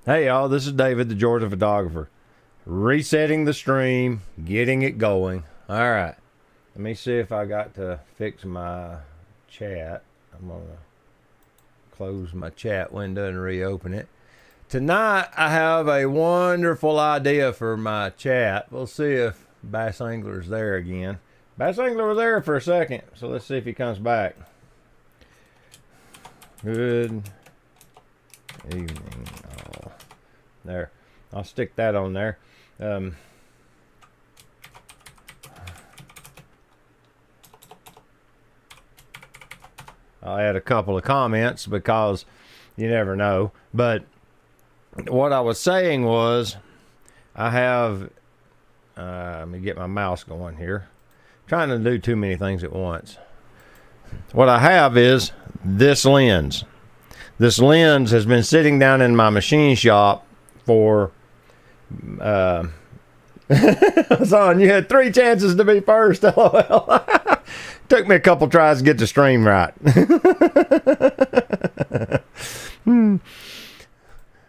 Hey y'all, this is David, the Georgia photographer. Resetting the stream, getting it going. Alright, let me see if I got to fix my chat. I'm going to close my chat window and reopen it. Tonight, I have a wonderful idea for my chat. We'll see if Bass Angler's there again. Bass Angler was there for a second, so let's see if he comes back. Good evening. Oh, there. I'll stick that on there. I'll add a couple of comments because you never know. But what I was saying was, I have, let me get my mouse going here. I'm trying to do too many things at once. What I have is this lens. This lens has been sitting down in my machine shop for, Son, you had 3 chances to be first, LOL. Took me a couple tries to get the stream right. I'm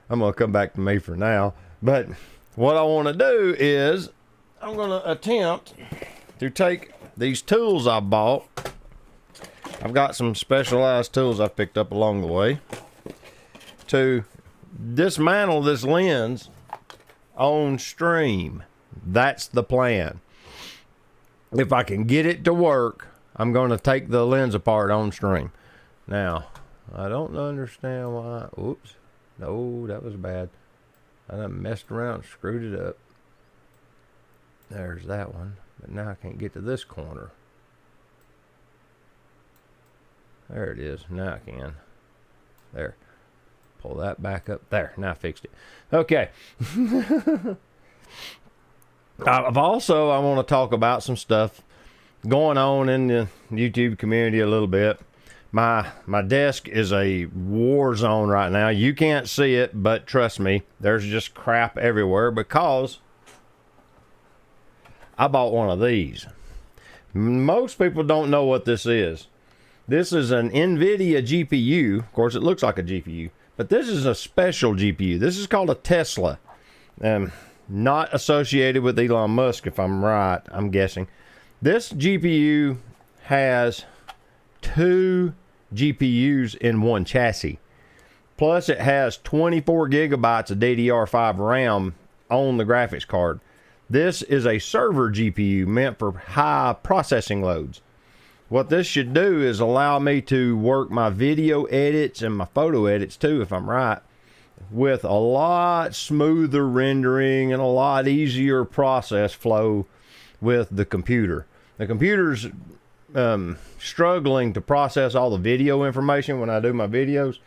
going to come back to me for now. But what I want to do is I'm going to attempt to take these tools I bought. I've got some specialized tools I've picked up along the way to dismantle this lens on stream. That's the plan. If I can get it to work, I'm going to take the lens apart on stream. Now, I don't understand why. Oops. No, that was bad. I done messed around, screwed it up. There's that one. But now I can't get to this corner. There it is. Now I can. There. Pull that back up. There. Now I fixed it. Okay. I want to talk about some stuff going on in the YouTube community a little bit. My desk is a war zone right now. You can't see it, but trust me, there's just crap everywhere because I bought one of these. Most people don't know what this is. This is an NVIDIA GPU. Of course, it looks like a GPU, but this is a special GPU. This is called a Tesla. Not associated with Elon Musk, if I'm right, I'm guessing. This GPU has 2 GPUs in one chassis. Plus, it has 24 gigabytes of DDR5 RAM on the graphics card. This is a server GPU meant for high processing loads. What this should do is allow me to work my video edits and my photo edits too, if I'm right, with a lot smoother rendering and a lot easier process flow with the computer. The computer's struggling to process all the video information when I do my videos.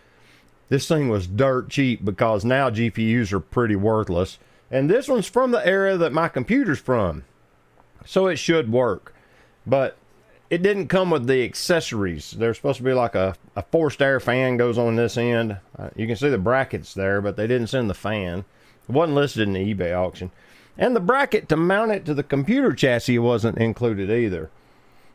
This thing was dirt cheap because now GPUs are pretty worthless. And this one's from the era that my computer's from. So it should work. But it didn't come with the accessories. There's supposed to be like a forced air fan goes on this end. You can see the brackets there, but they didn't send the fan. It wasn't listed in the eBay auction. And the bracket to mount it to the computer chassis wasn't included either.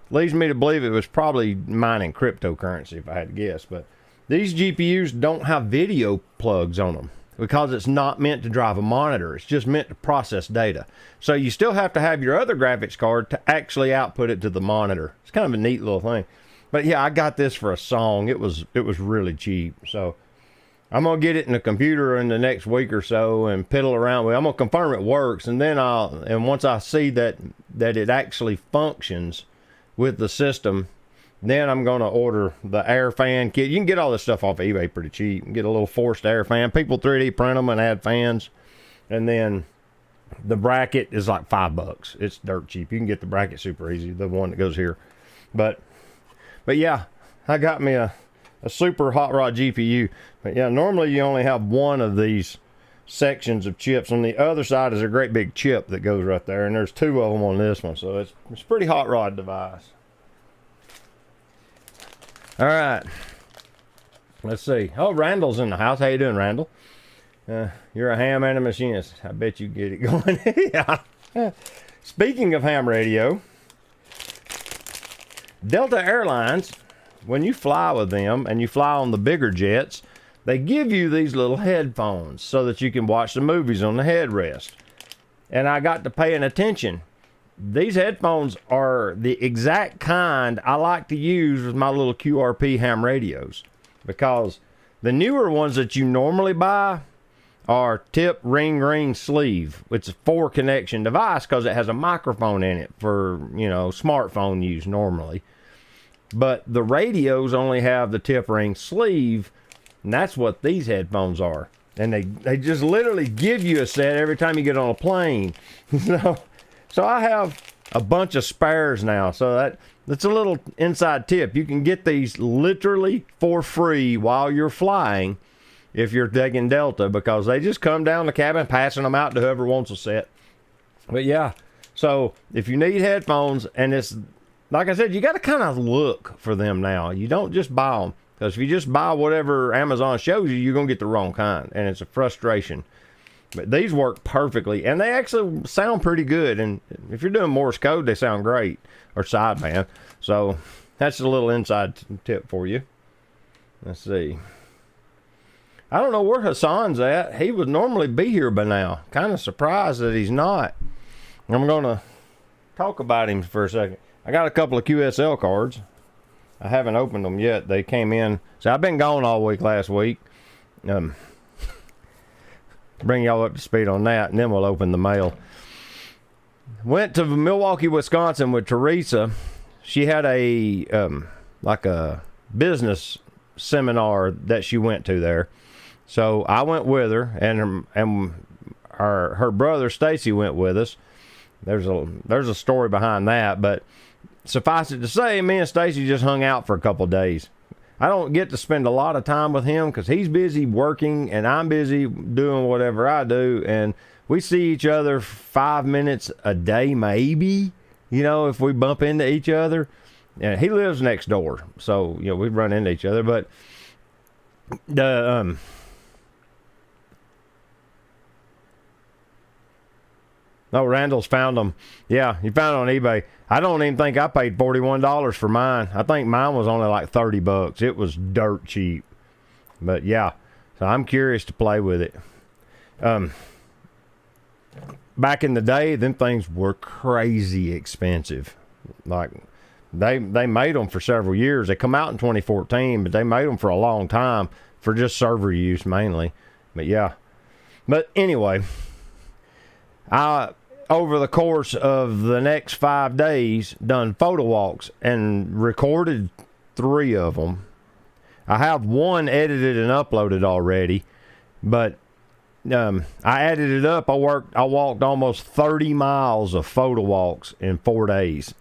Leads me to believe it was probably mining cryptocurrency, if I had to guess. But these GPUs don't have video plugs on them because it's not meant to drive a monitor. It's just meant to process data. So you still have to have your other graphics card to actually output it to the monitor. It's kind of a neat little thing. But yeah, I got this for a song. It was really cheap. So I'm going to get it in the computer in the next week or so and piddle around with it. I'm going to confirm it works. And then once I see that it actually functions with the system, then I'm going to order the air fan kit. You can get all this stuff off of eBay pretty cheap. You can get a little forced air fan. People 3D print them and add fans. And then the bracket is like $5. It's dirt cheap. You can get the bracket super easy, the one that goes here. But yeah, I got me a super hot rod GPU. But yeah, normally you only have one of these sections of chips. On the other side is a great big chip that goes right there, and there's 2 of them on this one. So it's a pretty hot rod device. All right, let's see. Oh, Randall's in the house. How you doing, Randall? You're a ham and a machinist. I bet you get it going. Yeah. Speaking of ham radio, Delta Airlines, when you fly with them and you fly on the bigger jets, they give you these little headphones so that you can watch the movies on the headrest. And I got to paying attention. These headphones are the exact kind I like to use with my little QRP ham radios, because the newer ones that you normally buy are tip, ring, sleeve. It's a 4-connection device because it has a microphone in it for, smartphone use normally. But the radios only have the tip, ring, sleeve, and that's what these headphones are. And they just literally give you a set every time you get on a plane. So I have a bunch of spares now. So that's a little inside tip. You can get these literally for free while you're flying if you're taking Delta, because they just come down the cabin passing them out to whoever wants a set. But yeah, so if you need headphones, and it's, like I said, you got to kind of look for them now. You don't just buy them, because if you just buy whatever Amazon shows you, you're going to get the wrong kind, and it's a frustration. But these work perfectly, and they actually sound pretty good. And if you're doing Morse code, they sound great, or sideband. So that's a little inside tip for you. Let's see. I don't know where Hassan's at. He would normally be here by now. Kind of surprised that he's not. I'm going to talk about him for a second. I got a couple of QSL cards. I haven't opened them yet. They came in. So I've been gone all week last week. Bring y'all up to speed on that, and then we'll open the mail. Went to Milwaukee, Wisconsin with Teresa. She had a business seminar that she went to there. So I went with her, and her brother Stacy went with us. There's a story behind that, but suffice it to say, me and Stacy just hung out for a couple days. I don't get to spend a lot of time with him because he's busy working and I'm busy doing whatever I do, and we see each other 5 minutes a day maybe, if we bump into each other. And he lives next door, so we run into each other. But Randall's found them. Yeah, he found it on eBay. I don't even think I paid $41 for mine. I think mine was only like $30. It was dirt cheap. But yeah, so I'm curious to play with it. Back in the day, them things were crazy expensive. Like they made them for several years. They come out in 2014, but they made them for a long time for just server use mainly. But yeah. But anyway, over the course of the next 5 days, done photo walks and recorded 3 of them. I have one edited and uploaded already, but I added it up. I walked almost 30 miles of photo walks in 4 days.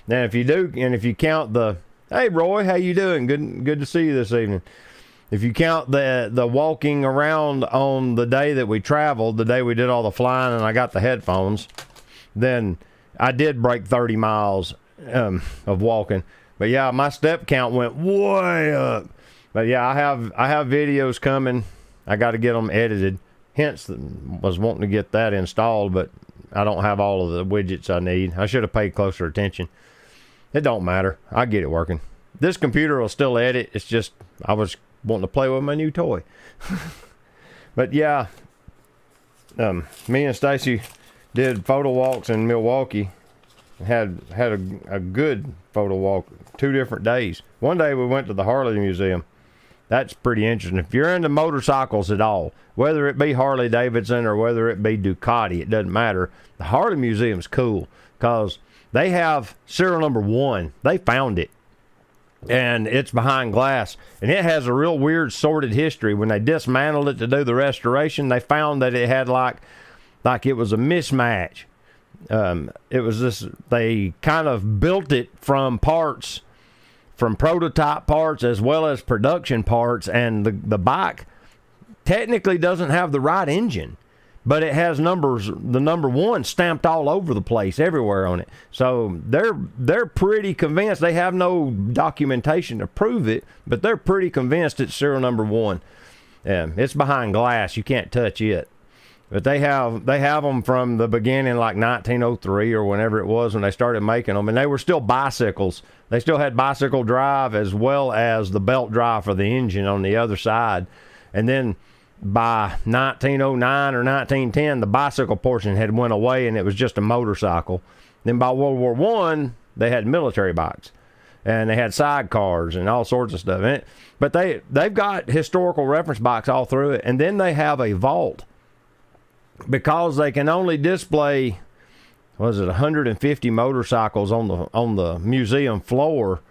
Now, if you count hey Roy, how you doing? Good to see you this evening. If you count the walking around on the day that we traveled, the day we did all the flying and I got the headphones, then I did break 30 miles of walking. But yeah, my step count went way up. But yeah, I have videos coming. I got to get them edited. Hence, was wanting to get that installed, but I don't have all of the widgets I need. I should have paid closer attention. It don't matter. I get it working. This computer will still edit. It's just I was wanting to play with my new toy. But yeah, me and Stacy did photo walks in Milwaukee. Had a good photo walk 2 different days. One day we went to the Harley Museum. That's pretty interesting. If you're into motorcycles at all, whether it be Harley Davidson or whether it be Ducati, it doesn't matter. The Harley Museum's cool because they have serial number 1. They found it. And it's behind glass, and it has a real weird sordid history. When they dismantled it to do the restoration, they found that it had like it was a mismatch. It was this, they kind of built it from prototype parts as well as production parts, and the bike technically doesn't have the right engine, but it has the number 1 stamped all over the place, everywhere on it. So they're pretty convinced. They have no documentation to prove it, but they're pretty convinced it's serial number 1. It's behind glass. You can't touch it. But they have them from the beginning, like 1903 or whenever it was when they started making them, and they were still bicycles. They still had bicycle drive as well as the belt drive for the engine on the other side. And then by 1909 or 1910, the bicycle portion had went away, and it was just a motorcycle. Then by World War I, they had military bikes, and they had sidecars and all sorts of stuff. But they've got historical reference bikes all through it, and then they have a vault. Because they can only display, 150 motorcycles on the museum floor,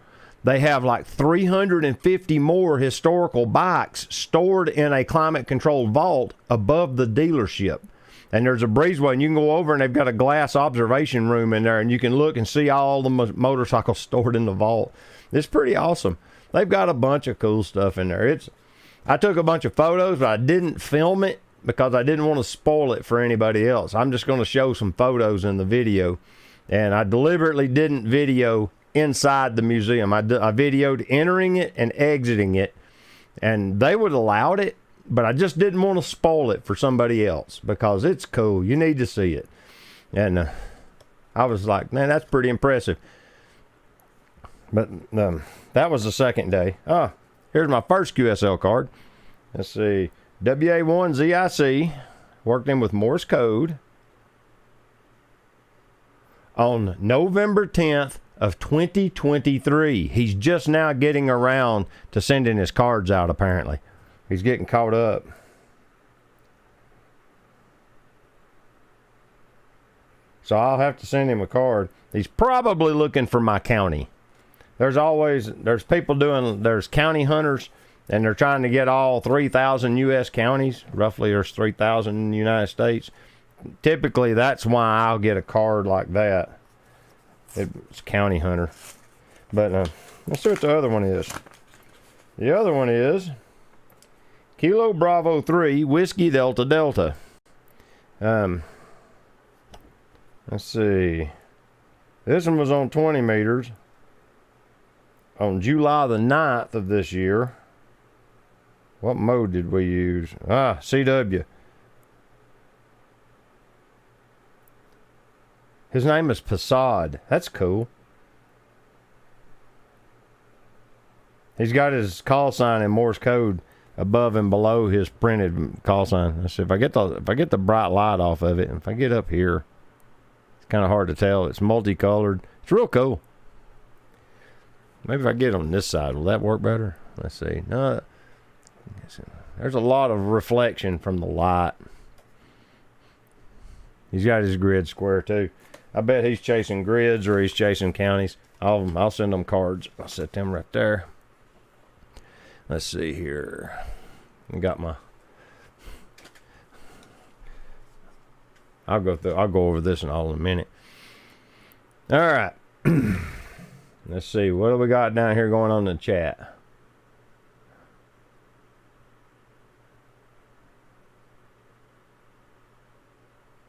they have like 350 more historical bikes stored in a climate-controlled vault above the dealership. And there's a breezeway, and you can go over, and they've got a glass observation room in there, and you can look and see all the motorcycles stored in the vault. It's pretty awesome. They've got a bunch of cool stuff in there. I took a bunch of photos, but I didn't film it, because I didn't want to spoil it for anybody else. I'm just going to show some photos in the video. And I deliberately didn't video inside the museum. I videoed entering it and exiting it. And they would allowed it, but I just didn't want to spoil it for somebody else because it's cool. You need to see it. And I was like, man, that's pretty impressive. But that was the second day. Here's my first QSL card. Let's see. WA1ZIC, worked in with Morse code on November 10th of 2023. He's just now getting around to sending his cards out, apparently. He's getting caught up. So I'll have to send him a card. He's probably looking for my county. There's county hunters, and they're trying to get all 3,000 U.S. counties. Roughly, there's 3,000 in the United States. Typically, that's why I'll get a card like that. It's county hunter. But let's see what the other one is. The other one is Kilo Bravo 3 Whiskey Delta Delta. Let's see. This one was on 20 meters on July the 9th of this year. What mode did we use? CW. His name is Passad. That's cool. He's got his call sign in Morse code above and below his printed call sign. Let's see if I get the bright light off of it. If I get up here, it's kind of hard to tell. It's multicolored. It's real cool. Maybe if I get on this side, will that work better? Let's see. No. There's a lot of reflection from the light. He's got his grid square too. I bet he's chasing grids or he's chasing counties. I'll send them cards. I'll set them right there. Let's see here. I got my. I'll go over this and all in a minute. All right. Let's see. What do we got down here going on in the chat?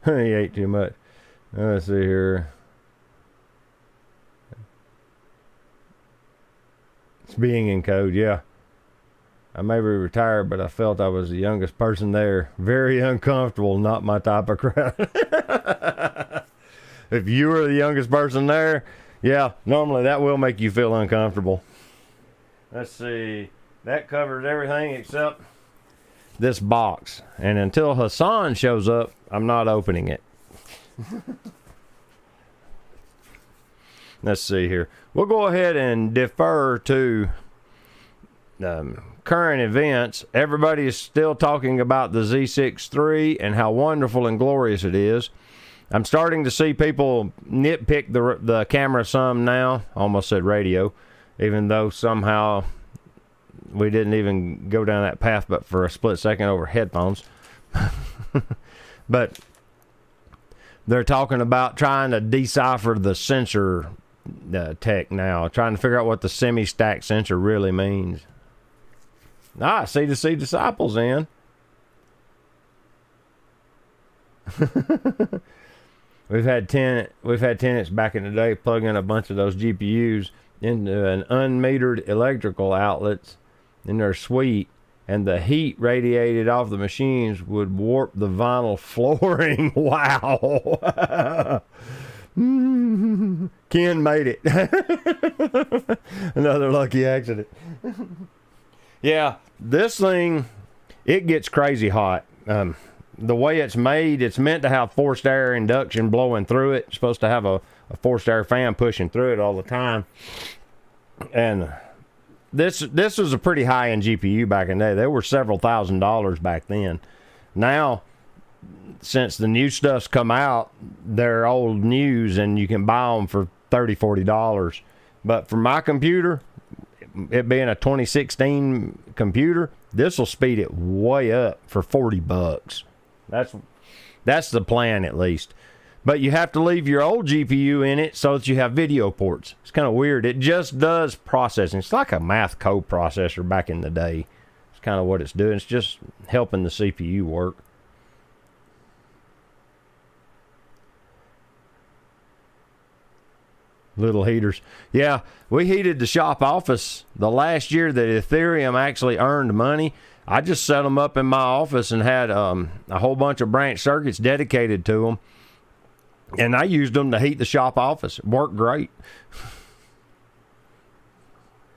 He ate too much. Let's see here. It's being in code, yeah. I may be retired, but I felt I was the youngest person there. Very uncomfortable, not my type of crowd. If you were the youngest person there, yeah, normally that will make you feel uncomfortable. Let's see. That covers everything except this box. And until Hassan shows up, I'm not opening it. Let's see here. We'll go ahead and defer to current events. Everybody is still talking about the Z6 III and how wonderful and glorious it is. I'm starting to see people nitpick the camera some now. Almost said radio, even though somehow we didn't even go down that path but for a split second over headphones. But they're talking about trying to decipher the sensor tech now, trying to figure out what the semi-stack sensor really means. C2C Disciples in. We've had tenants back in the day plug in a bunch of those GPUs into an unmetered electrical outlets in their suite and the heat radiated off the machines would warp the vinyl flooring. Wow. Ken made it. Another lucky accident. Yeah, this thing, it gets crazy hot. The way it's made, it's meant to have forced air induction blowing through it. It's supposed to have a forced air fan pushing through it all the time. And this was a pretty high-end GPU back in the day. They were several $1,000s back then. Now, since the new stuff's come out, they're old news, and you can buy them for $30, $40. But for my computer, it being a 2016 computer, this will speed it way up for $40. That's the plan, at least. But you have to leave your old GPU in it so that you have video ports. It's kind of weird. It just does processing. It's like a math code processor back in the day. It's kind of what it's doing. It's just helping the CPU work. Little heaters. Yeah, we heated the shop office the last year that Ethereum actually earned money. I just set them up in my office and had a whole bunch of branch circuits dedicated to them. And I used them to heat the shop office. It worked great.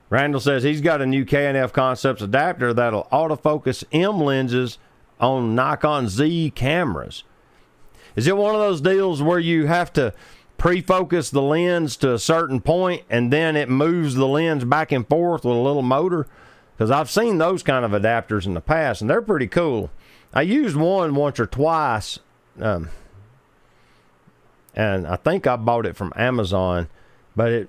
Randall says he's got a new K&F Concepts adapter that'll autofocus M lenses on Nikon Z cameras. Is it one of those deals where you have to pre-focus the lens to a certain point and then it moves the lens back and forth with a little motor? Because I've seen those kind of adapters in the past, and they're pretty cool. I used one once or twice, and I think I bought it from Amazon, but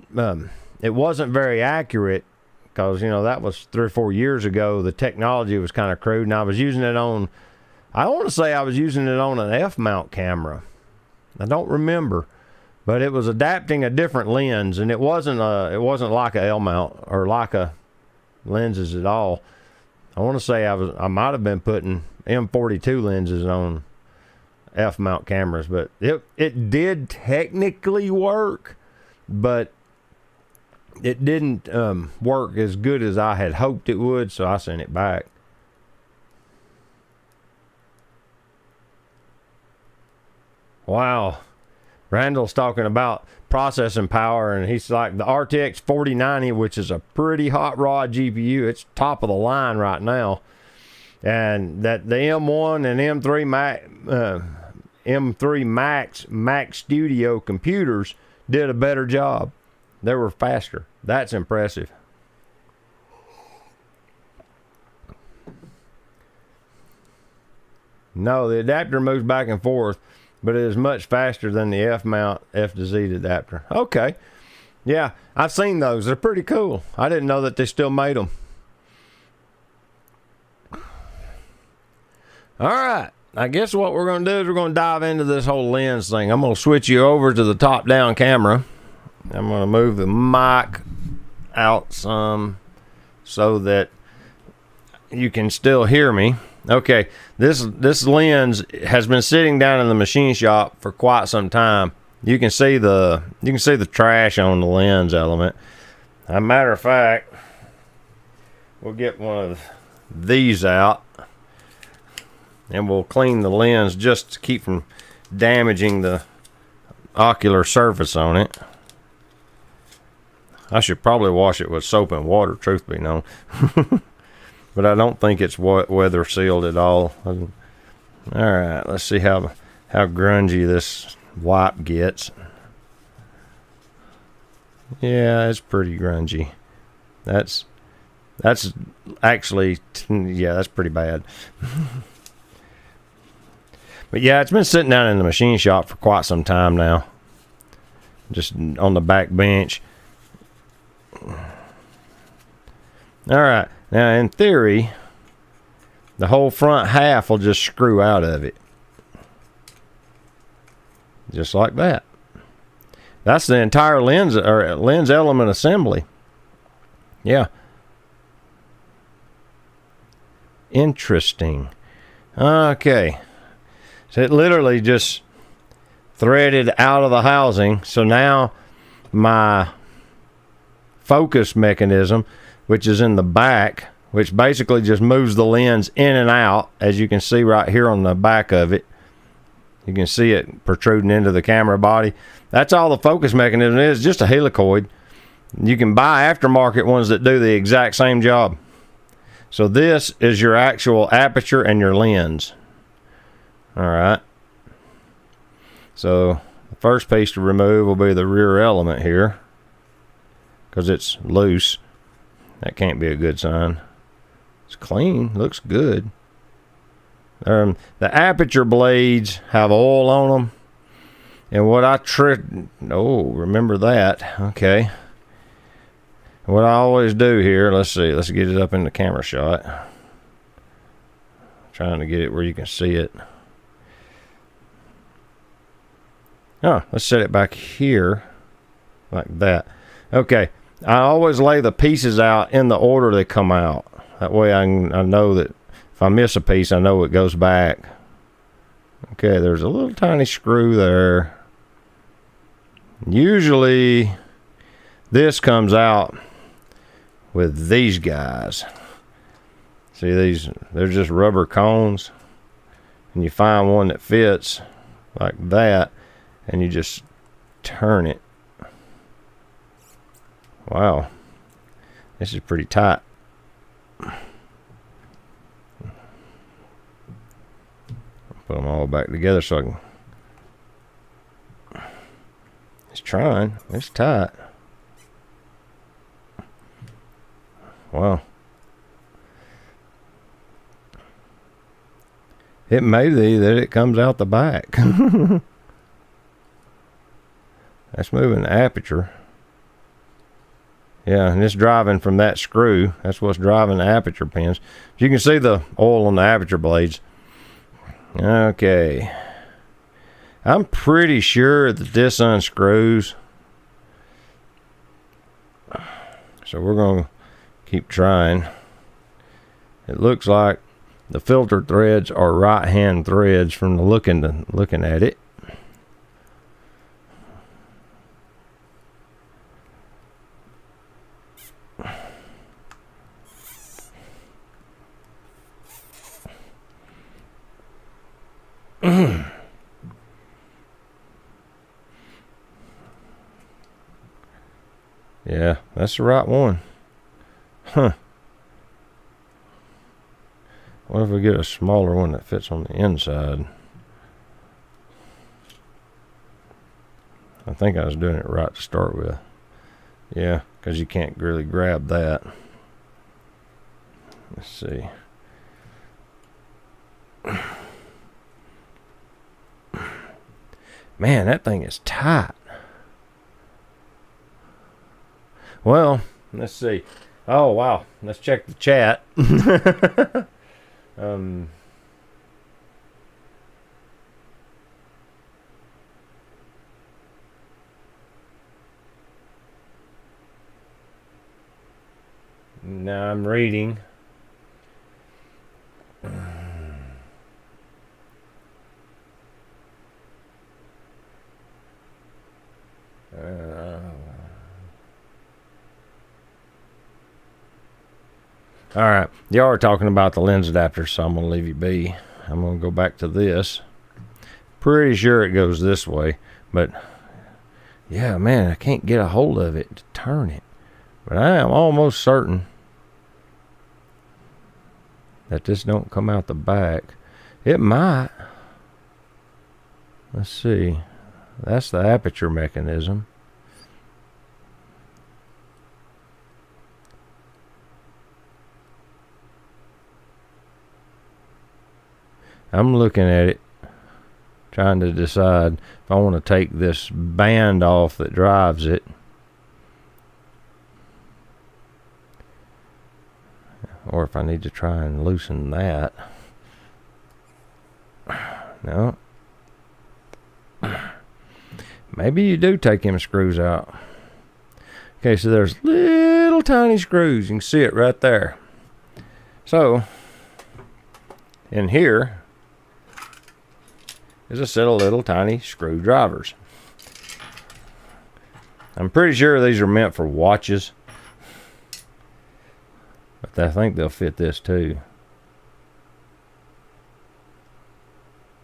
it wasn't very accurate because, you know, that was 3 or 4 years ago. The technology was kind of crude, and I was using it on, I want to say I was using it on an F-mount camera. I don't remember, but it was adapting a different lens, and it wasn't like a L-mount or Leica lenses at all. I want to say I might have been putting M42 lenses on F-mount cameras, but it did technically work, but it didn't work as good as I had hoped it would, so I sent it back. Wow. Randall's talking about processing power, and he's like, the RTX 4090, which is a pretty hot rod GPU. It's top of the line right now. And that the M1 and M3 Max Studio computers did a better job. They were faster. That's impressive. No, the adapter moves back and forth, but it is much faster than the F-mount F to Z adapter. Okay. Yeah, I've seen those. They're pretty cool. I didn't know that they still made them. All right. I guess what we're going to do is we're going to dive into this whole lens thing. I'm going to switch you over to the top-down camera. I'm going to move the mic out some so that you can still hear me. Okay, this lens has been sitting down in the machine shop for quite some time. You can see the trash on the lens element. As a matter of fact, we'll get one of these out and we'll clean the lens just to keep from damaging the ocular surface on it. I should probably wash it with soap and water, truth be known. But I don't think it's weather sealed at all. All right, let's see how grungy this wipe gets. Yeah, it's pretty grungy. That's actually, yeah, that's pretty bad. But yeah, it's been sitting down in the machine shop for quite some time now. Just on the back bench. All right. Now, in theory, the whole front half will just screw out of it. Just like that. That's the entire lens element assembly. Yeah. Interesting. Okay. So it literally just threaded out of the housing. So now my focus mechanism, which is in the back, which basically just moves the lens in and out, as you can see right here on the back of it. You can see it protruding into the camera body. That's all the focus mechanism is, just a helicoid. You can buy aftermarket ones that do the exact same job. So this is your actual aperture and your lens. All right. So the first piece to remove will be the rear element here, because it's loose. That can't be a good sign. It's clean, looks good. The aperture blades have oil on them, and what I remember that. Okay. What I always do here, let's see, let's get it up in the camera shot. Trying to get it where you can see it. Oh, let's set it back here like that. Okay, I always lay the pieces out in the order they come out. That way I know that if I miss a piece, I know it goes back. Okay, there's a little tiny screw there. Usually this comes out with these guys. See these, they're just rubber cones, and you find one that fits like that, and you just turn it. Wow, this is pretty tight. Put them all back together so I can. It's trying. It's tight. Wow. It may be that it comes out the back. That's moving the aperture. Yeah, and it's driving from that screw. That's what's driving the aperture pins. You can see the oil on the aperture blades. Okay. I'm pretty sure that this unscrews. So we're going to keep trying. It looks like the filter threads are right-hand threads from the looking at it. Yeah, that's the right one. Huh. What if we get a smaller one that fits on the inside? I think I was doing it right to start with. Yeah, because you can't really grab that. Let's see. Man, that thing is tight. Well, let's see. Oh, wow. Let's check the chat. Now I'm reading. All right, y'all are talking about the lens adapter, so I'm going to leave you be. I'm going to go back to this. Pretty sure it goes this way, but yeah, man, I can't get a hold of it to turn it. But I am almost certain that this don't come out the back. It might. Let's see. That's the aperture mechanism. I'm looking at it, trying to decide if I want to take this band off that drives it. Or if I need to try and loosen that. No. Maybe you do take them screws out. Okay, so there's little tiny screws. You can see it right there. So, in here is a set of little tiny screwdrivers. I'm pretty sure these are meant for watches. But I think they'll fit this too.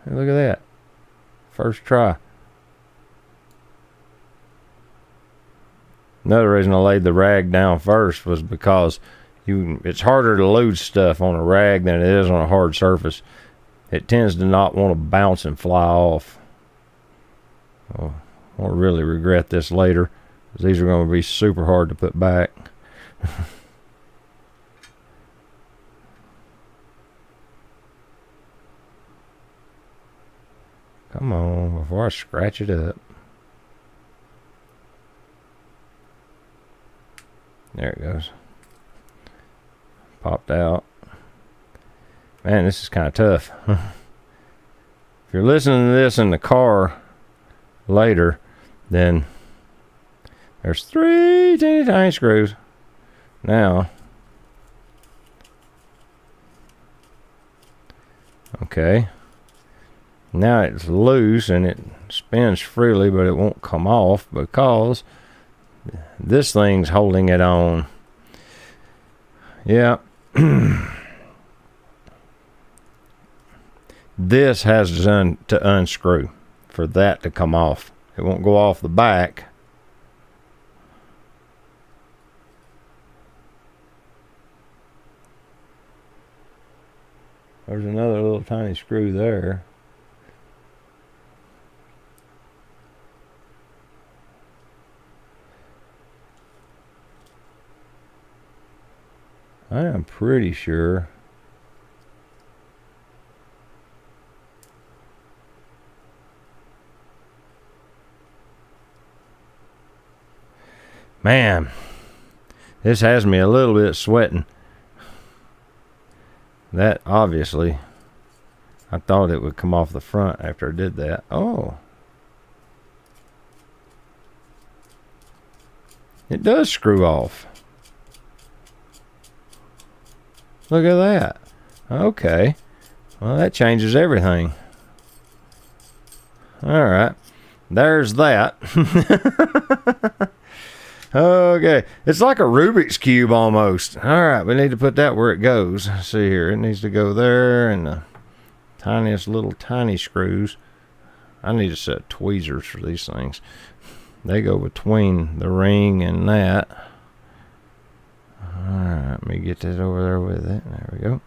Hey, look at that. First try. Another reason I laid the rag down first was because it's harder to lose stuff on a rag than it is on a hard surface. It tends to not want to bounce and fly off. I'll really regret this later, because these are going to be super hard to put back. Come on, before I scratch it up. There it goes. Popped out. Man, this is kind of tough. If you're listening to this in the car later, then there's 3 teeny tiny screws. Now, okay. Now it's loose and it spins freely, but it won't come off because this thing's holding it on. Yeah. This has to unscrew for that to come off. It won't go off the back. There's another little tiny screw there. I am pretty sure man, this has me a little bit sweating. That obviously, I thought it would come off the front after I did that. Oh, it does screw off. Look at that. Okay. Well, that changes everything. All right. There's that. Okay. It's like a Rubik's Cube almost. All right. We need to put that where it goes. Let's see here. It needs to go there, and the tiniest little tiny screws. I need a set of tweezers for these things. They go between the ring and that. Alright, let me get this over there with it. There we go.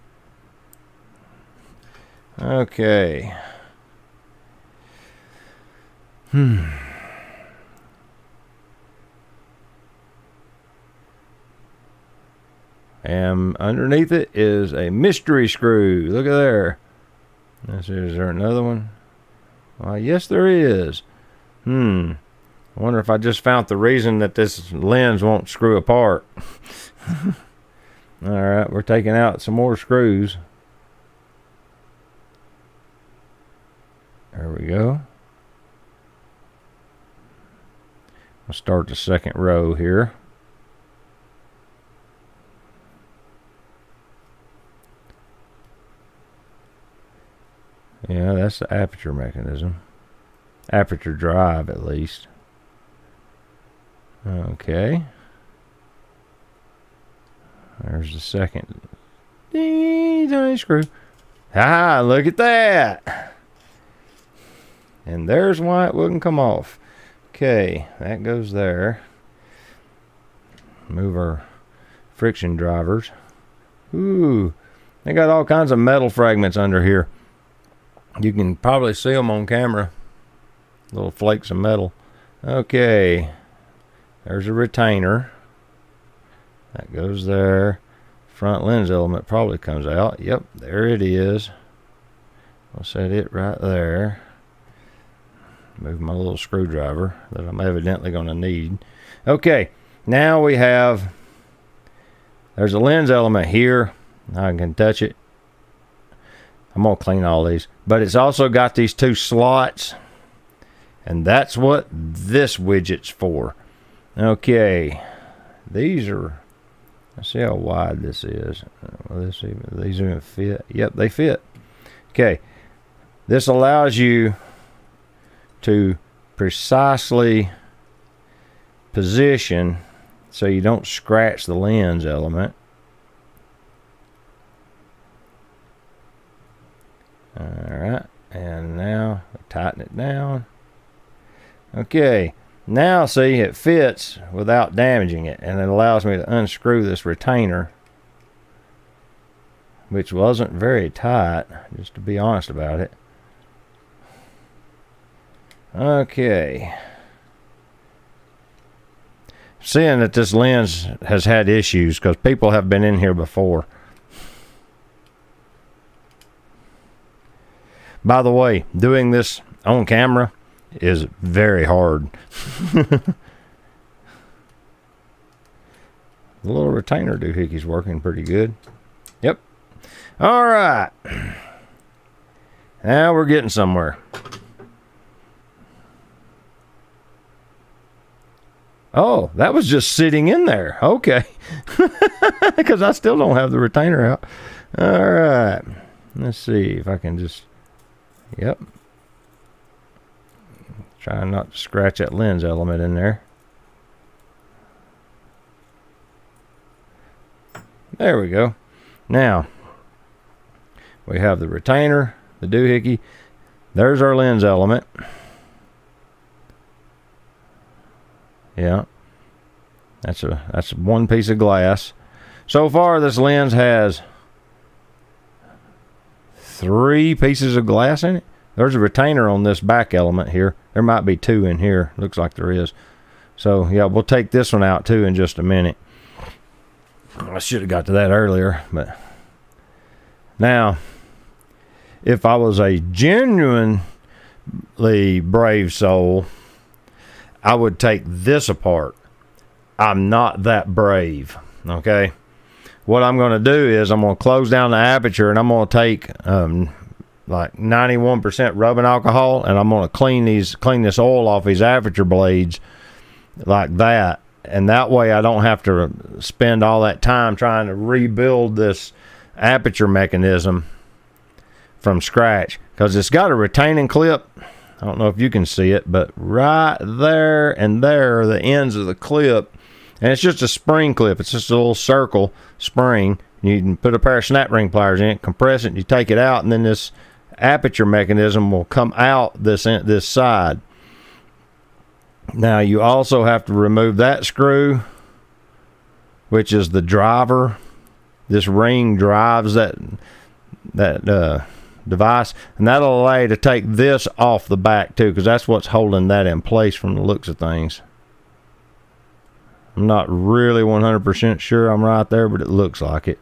Okay. And underneath it is a mystery screw. Look at there. Let's see, is there another one? Well, yes, there is. I wonder if I just found the reason that this lens won't screw apart. Alright, we're taking out some more screws. There we go. I'll start the second row here. Yeah, that's the aperture mechanism. Aperture drive, at least. Okay. There's the second tiny screw. Ah, look at that. And there's why it wouldn't come off. Okay, that goes there. Move our friction drivers. Ooh, they got all kinds of metal fragments under here. You can probably see them on camera. Little flakes of metal. Okay, there's a retainer. That goes there. Front lens element probably comes out. Yep, there it is. I'll set it right there. Move my little screwdriver that I'm evidently going to need. Okay, now we have, there's a lens element here. I can touch it. I'm going to clean all these. But it's also got these 2 slots. And that's what this widget's for. Okay, these are, let's see how wide this is. Let's see, these even fit. Yep, they fit. Okay, this allows you to precisely position so you don't scratch the lens element. tighten it down. Okay, now see, it fits without damaging it, and it allows me to unscrew this retainer, which wasn't very tight, just to be honest about it. Okay. Seeing that this lens has had issues because people have been in here before. By the way, doing this on camera is very hard. The little retainer doohickey's working pretty good. Yep. All right. Now we're getting somewhere. Oh, that was just sitting in there. Okay. Because I still don't have the retainer out. All right. Let's see if I can just... Yep. Trying not to scratch that lens element in there. There we go. Now, we have the retainer, the doohickey. There's our lens element. Yeah. That's one piece of glass. So far, this lens has 3 pieces of glass in it. There's a retainer on this back element here. There might be 2 in here. Looks like there is. So, yeah, we'll take this one out, too, in just a minute. I should have got to that earlier, but... Now, if I was a genuinely brave soul, I would take this apart. I'm not that brave, okay? What I'm going to do is I'm going to close down the aperture, and I'm going to take like 91% rubbing alcohol, and I'm going to clean this oil off these aperture blades like that. And that way I don't have to spend all that time trying to rebuild this aperture mechanism from scratch, because it's got a retaining clip. I don't know if you can see it, but right there and there are the ends of the clip, and it's just a spring clip. It's just a little circle spring. You can put a pair of snap ring pliers in it, compress it, and you take it out, and then this aperture mechanism will come out this side. Now you also have to remove that screw, which is the driver. This ring drives that device, and that'll allow you to take this off the back too, because that's what's holding that in place from the looks of things. I'm not really 100% sure I'm right there, but it looks like it.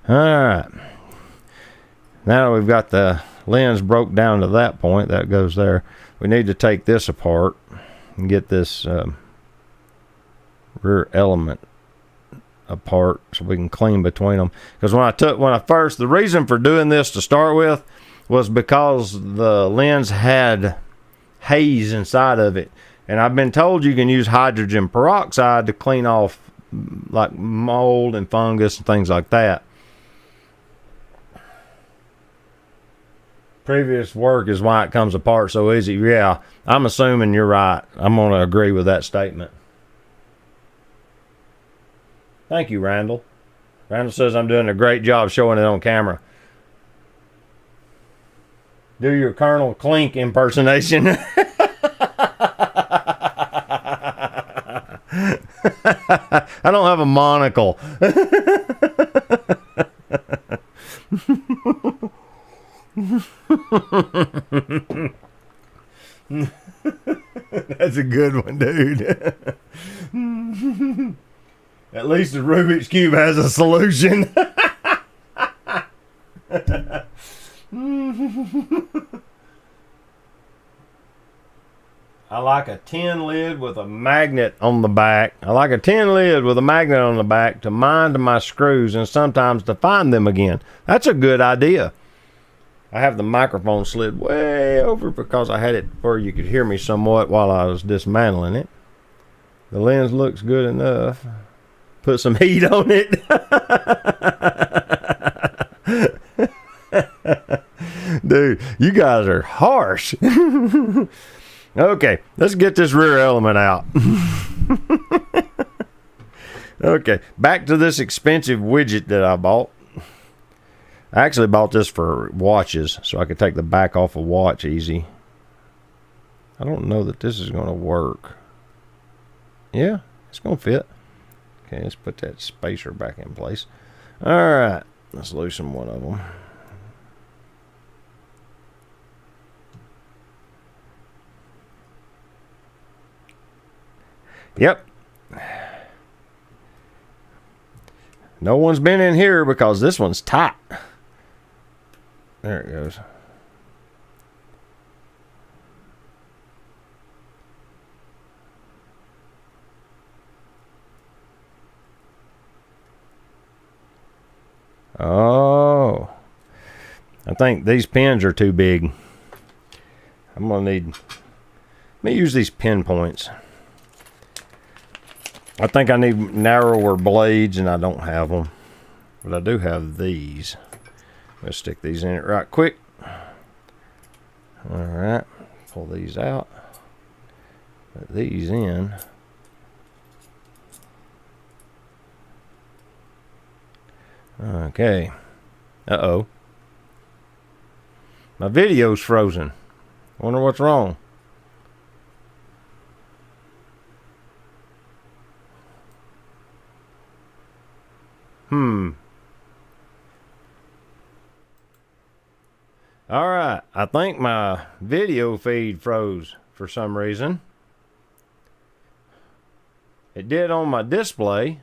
Alright, now we've got the lens broke down to that point. That goes there. We need to take this apart and get this rear element apart so we can clean between them. Because the reason for doing this to start with was because the lens had haze inside of it, and I've been told you can use hydrogen peroxide to clean off like mold and fungus and things like that. Previous work is why it comes apart so easy. Yeah, I'm assuming you're right. I'm going to agree with that statement. Thank you, Randall. Randall says I'm doing a great job showing it on camera. Do your Colonel Clink impersonation. I don't have a monocle. That's a good one, dude. At least the Rubik's Cube has a solution. I like a tin lid with a magnet on the back. I like a tin lid with a magnet on the back to mind my screws and sometimes to find them again. That's a good idea. I have the microphone slid way over because I had it where you could hear me somewhat while I was dismantling it. The lens looks good enough. Put some heat on it. Dude, you guys are harsh. Okay, let's get this rear element out. Okay, back to this expensive widget that I bought. I actually bought this for watches so I could take the back off a watch easy. I don't know that this is going to work. Yeah, it's going to fit. Okay, let's put that spacer back in place. All right, let's loosen one of them. Yep. No one's been in here because this one's tight. There it goes. Oh. I think these pins are too big. I'm going to need... Let me use these pin points. I think I need narrower blades, and I don't have them. But I do have these. Let's stick these in it right quick. Alright. Pull these out. Put these in. Okay. Uh-oh. My video's frozen. Wonder what's wrong. Alright, I think my video feed froze for some reason. It did on my display.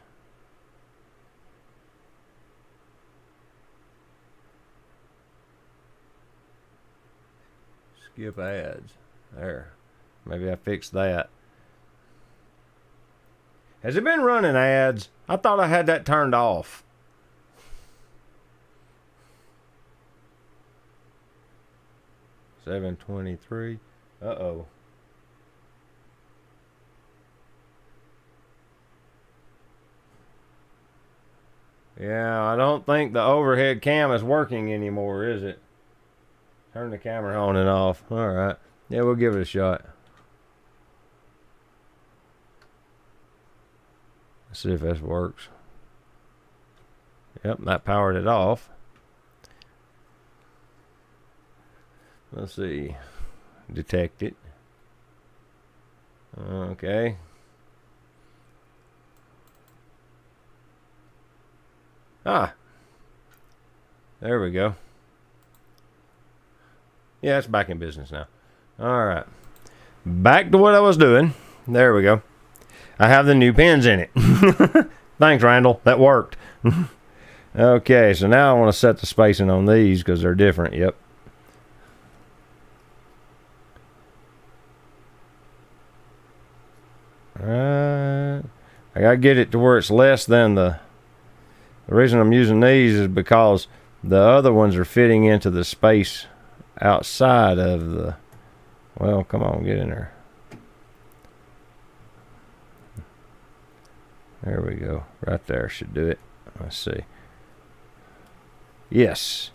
Skip ads. There. Maybe I fixed that. Has it been running ads? I thought I had that turned off. $7.23. Uh-oh. Yeah, I don't think the overhead cam is working anymore, is it? Turn the camera on and off. Alright. Yeah, we'll give it a shot. Let's see if this works. Yep, that powered it off. Let's see. Detect it. Okay. Ah. There we go. Yeah, it's back in business now. Alright. Back to what I was doing. There we go. I have the new pins in it. Thanks, Randall. That worked. Okay, so now I want to set the spacing on these because they're different. Yep. I gotta get it to where it's less than the reason I'm using these is because the other ones are fitting into the space outside of the... Well, come on, get in there. There we go. Right there should do it. Let's see. Yes.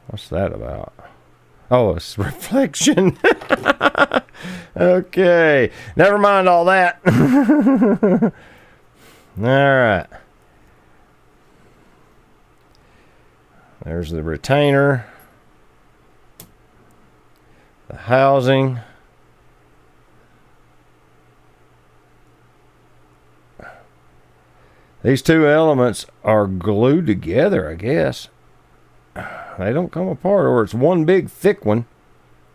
What's that about? Oh, it's reflection. Okay. Never mind all that. All right. There's the retainer. The housing. These two elements are glued together, I guess. They don't come apart, or it's one big thick one.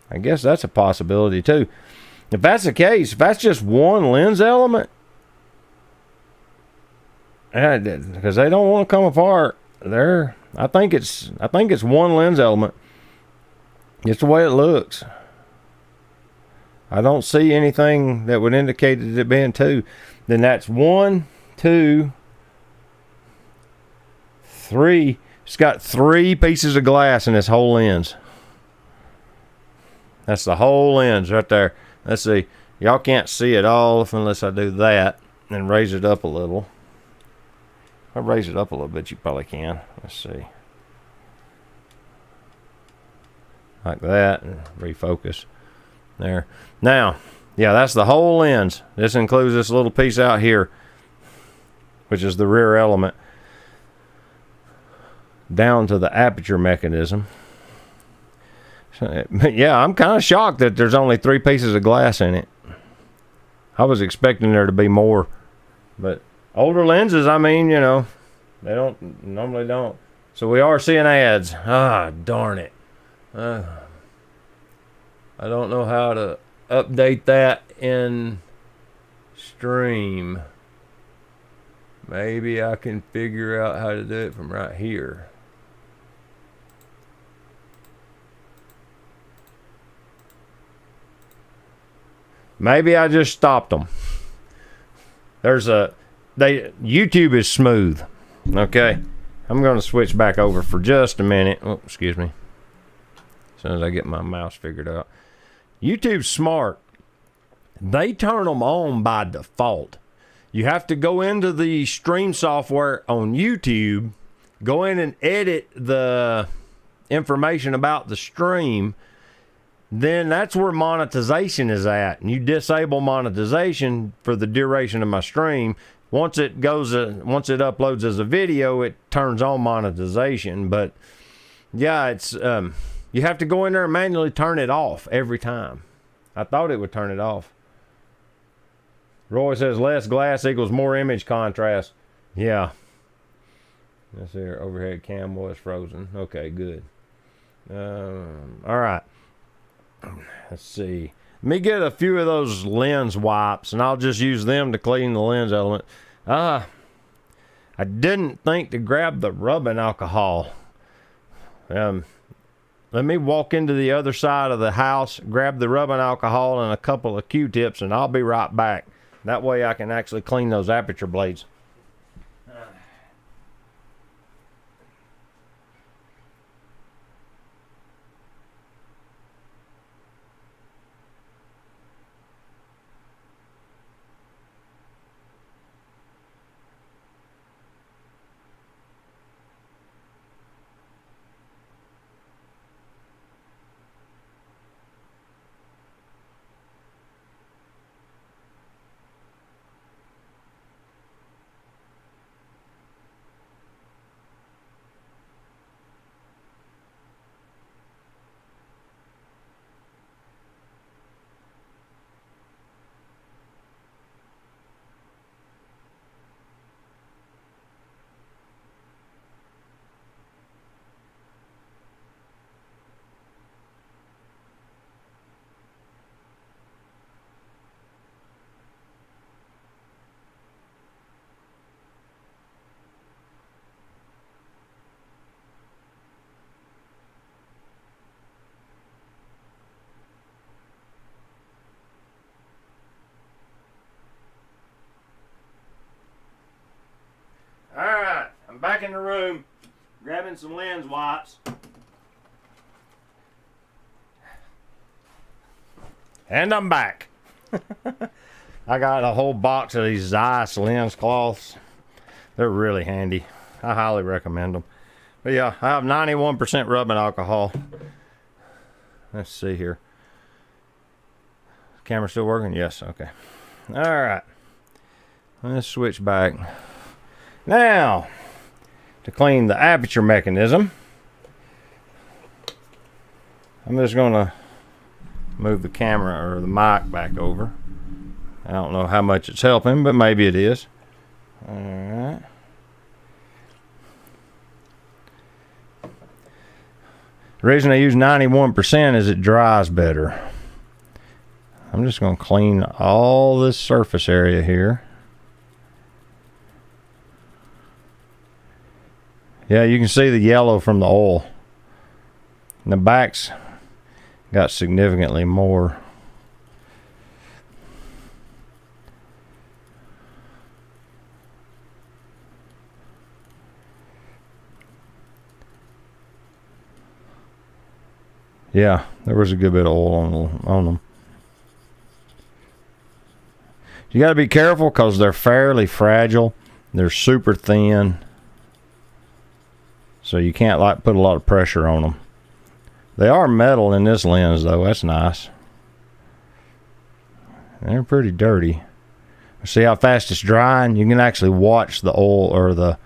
I guess that's a possibility too. If that's the case, if that's just one lens element, because they don't want to come apart, I think it's one lens element. It's the way it looks. I don't see anything that would indicate it being two. Then that's 1, 2, 3. It's got 3 pieces of glass in this whole lens. That's the whole lens right there. Let's see. Y'all can't see it all unless I do that and raise it up a little. If I raise it up a little bit, you probably can. Let's see. Like that, and refocus. There. Now, Yeah, that's the whole lens. This includes this little piece out here, which is the rear element, down to the aperture mechanism. So, yeah, I'm kind of shocked that there's only 3 pieces of glass in it. I was expecting there to be more, but older lenses, I mean, you know, they normally don't. So we are seeing ads. Ah, darn it. I don't know how to update that in Stream. Maybe I can figure out how to do it from right here. Maybe I just stopped them. YouTube is smooth. Okay. I'm going to switch back over for just a minute. Oh, excuse me. As soon as I get my mouse figured out. YouTube's smart. They turn them on by default. You have to go into the stream software on YouTube, go in and edit the information about the stream. Then that's where monetization is at. And you disable monetization for the duration of my stream. Once it uploads as a video, it turns on monetization. But yeah, it's you have to go in there and manually turn it off every time. I thought it would turn it off. Roy says less glass equals more image contrast. Yeah. Let's see here. Overhead cam was frozen. Okay, good. All right. Let's see. Let me get a few of those lens wipes, and I'll just use them to clean the lens element. I didn't think to grab the rubbing alcohol. Let me walk into the other side of the house, grab the rubbing alcohol and a couple of Q-tips, and I'll be right back. That way I can actually clean those aperture blades. Alright, I'm back in the room, grabbing some lens wipes. And I'm back. I got a whole box of these Zeiss lens cloths. They're really handy. I highly recommend them. But yeah, I have 91% rubbing alcohol. Let's see here. Camera still working? Yes, okay. Alright. Let's switch back. Now, to clean the aperture mechanism, I'm just going to move the camera or the mic back over. I don't know how much it's helping, but maybe it is. All right. The reason I use 91% is it dries better. I'm just going to clean all this surface area here. Yeah, you can see the yellow from the oil. And the back's got significantly more. Yeah, there was a good bit of oil on them. You got to be careful because they're fairly fragile. They're super thin. So you can't like put a lot of pressure on them. They are metal in this lens though. That's nice. They're pretty dirty. See how fast it's drying? You can actually watch the oil or the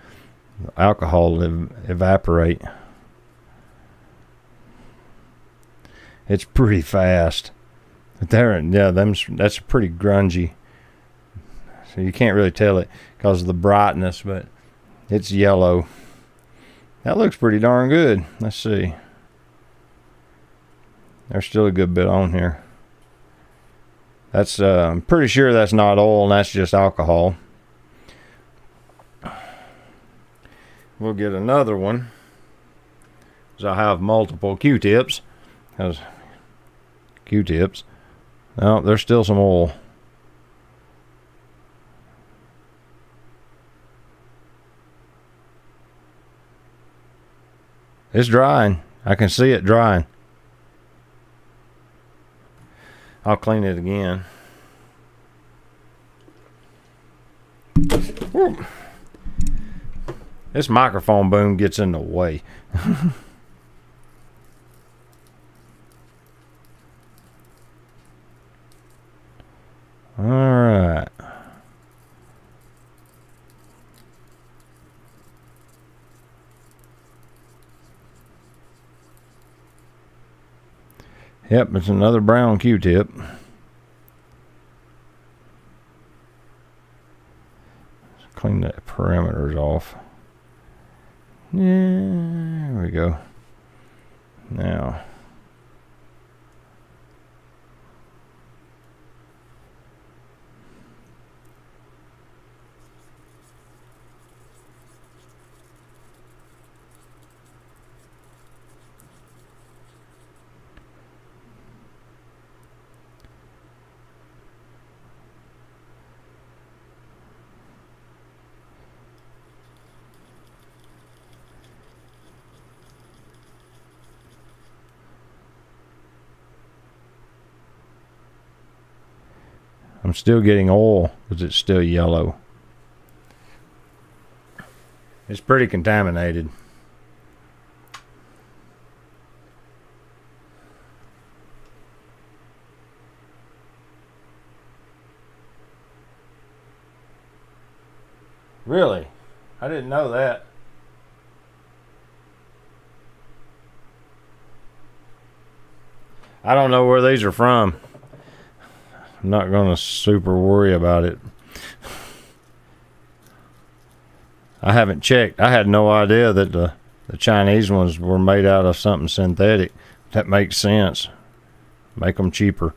alcohol evaporate. It's pretty fast. But that's pretty grungy. So you can't really tell it because of the brightness, but it's yellow. That looks pretty darn good. Let's see. There's still a good bit on here. That's I'm pretty sure that's not oil, and that's just alcohol. We'll get another one. So I have multiple Q-tips. Q-tips. No, there's still some oil. It's drying. I can see it drying. I'll clean it again. Woo. This microphone boom gets in the way. All right. Yep, it's another brown Q-tip. Clean the perimeters off. Yeah, there we go. Now, I'm still getting oil because it's still yellow. It's pretty contaminated. Really? I didn't know that. I don't know where these are from. I'm not going to super worry about it. I haven't checked. I had no idea that the Chinese ones were made out of something synthetic. That makes sense. Make them cheaper.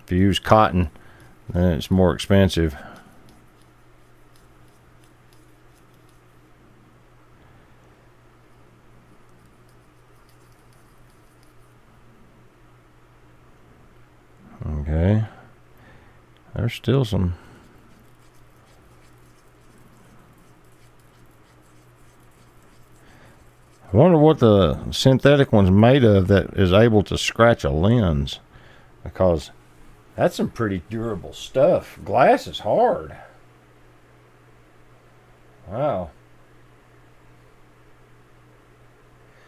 If you use cotton, then it's more expensive. Okay. There's still some. I wonder what the synthetic one's made of that is able to scratch a lens, because that's some pretty durable stuff. Glass is hard. Wow.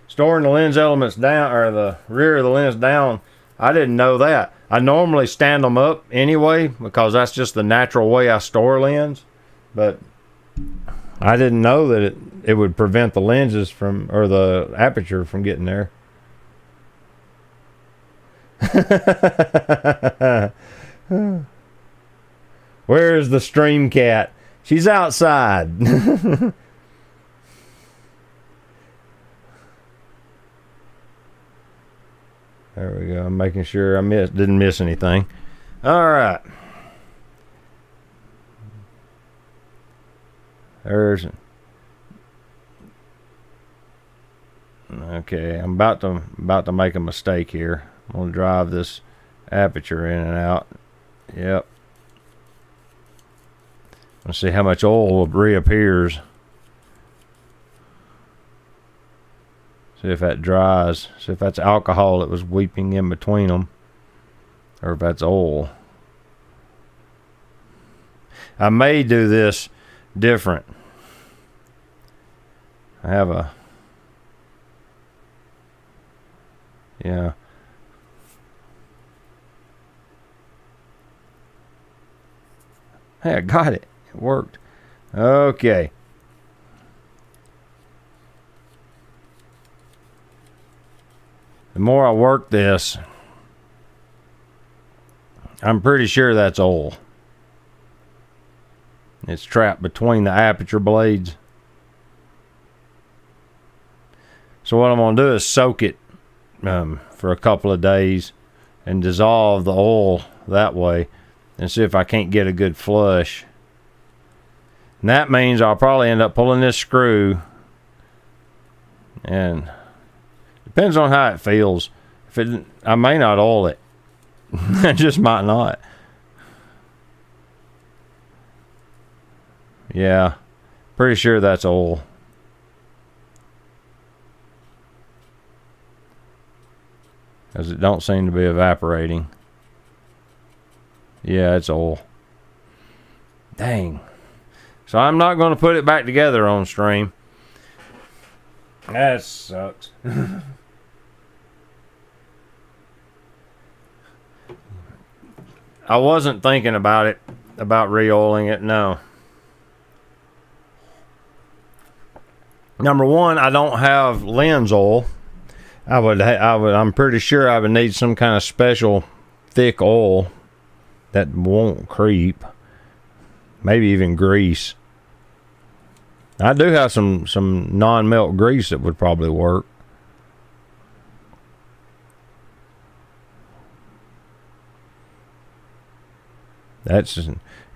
Storing the lens elements down, or the rear of the lens down, I didn't know that. I normally stand them up anyway because that's just the natural way I store lens, but I didn't know that it would prevent the lenses from, or the aperture from getting there. Where is the stream cat? She's outside. There we go. I'm making sure I didn't miss anything. All right. Okay. I'm about to make a mistake here. I'm gonna drive this aperture in and out. Yep. Let's see how much oil reappears. See if that dries. See if that's alcohol that was weeping in between them, or if that's oil. I may do this different. I have a, yeah. Hey, I got it. It worked. Okay. The more I work this, I'm pretty sure that's oil. It's trapped between the aperture blades. So what I'm going to do is soak it for a couple of days and dissolve the oil that way and see if I can't get a good flush. And that means I'll probably end up pulling this screw, and depends on how it feels. I may not oil it. I just might not. Yeah, pretty sure that's oil. Because it don't seem to be evaporating. Yeah, it's oil. Dang. So I'm not going to put it back together on stream. That sucks. I wasn't thinking about re-oiling it, no. Number one, I don't have lens oil. I'm pretty sure I would need some kind of special thick oil that won't creep. Maybe even grease. I do have some non-melt grease that would probably work. That's,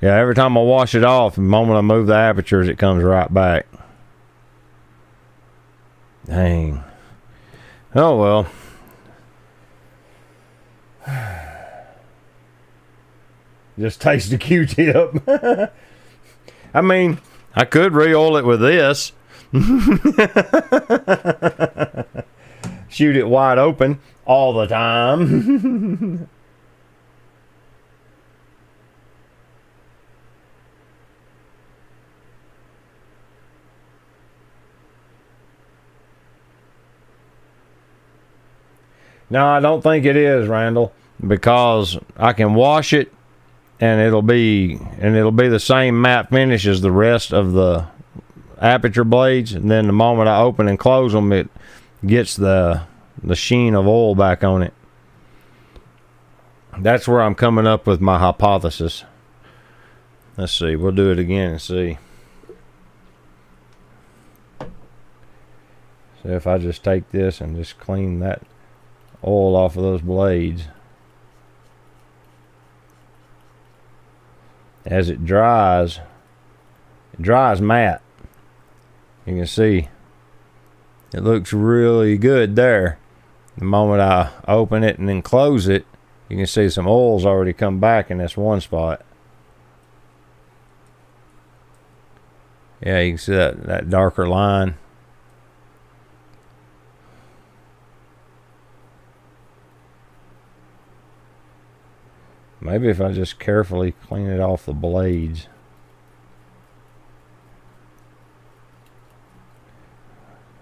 yeah, every time I wash it off, the moment I move the apertures, it comes right back. Dang. Oh, well. Just taste the Q-tip. I mean, I could re-oil it with this. Shoot it wide open all the time. No, I don't think it is, Randall, because I can wash it and it'll be the same matte finish as the rest of the aperture blades, and then the moment I open and close them, it gets the sheen of oil back on it. That's where I'm coming up with my hypothesis. Let's see, we'll do it again and see. So if I just take this and just clean that oil off of those blades, as it dries matte. You can see it looks really good there. The moment I open it and then close it, you can see some oil's already come back in this one spot. Yeah, you can see that darker line. Maybe if I just carefully clean it off the blades.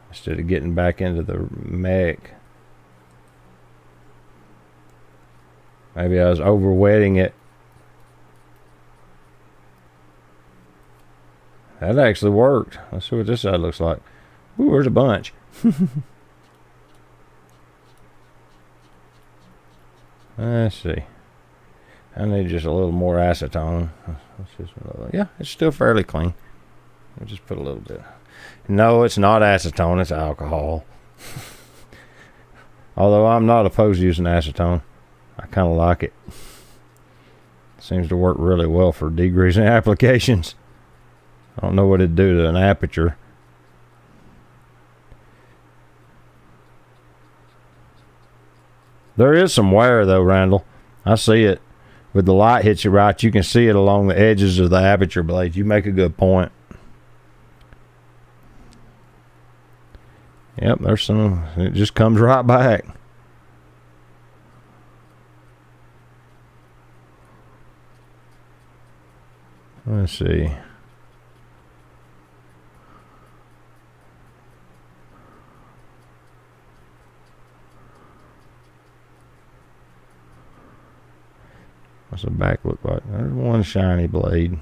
Instead of getting back into the mech. Maybe I was over wetting it. That actually worked. Let's see what this side looks like. Ooh, there's a bunch. Let's see. I need just a little more acetone. Yeah, it's still fairly clean. I'll just put a little bit. No, it's not acetone, it's alcohol. Although I'm not opposed to using acetone. I kind of like it. Seems to work really well for degreasing applications. I don't know what it'd do to an aperture. There is some wear though, Randall. I see it. With the light hits you right, you can see it along the edges of the aperture blades. You make a good point. Yep, there's some. It just comes right back. Let's see. What's the back look like? There's one shiny blade.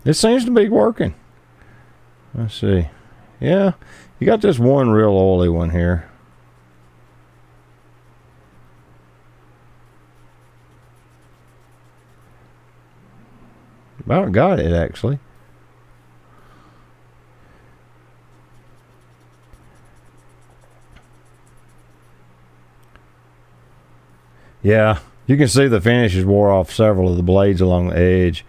It seems to be working. Let's see. Yeah, you got this one real oily one here. About got it, actually. Yeah, you can see the finish has wore off several of the blades along the edge.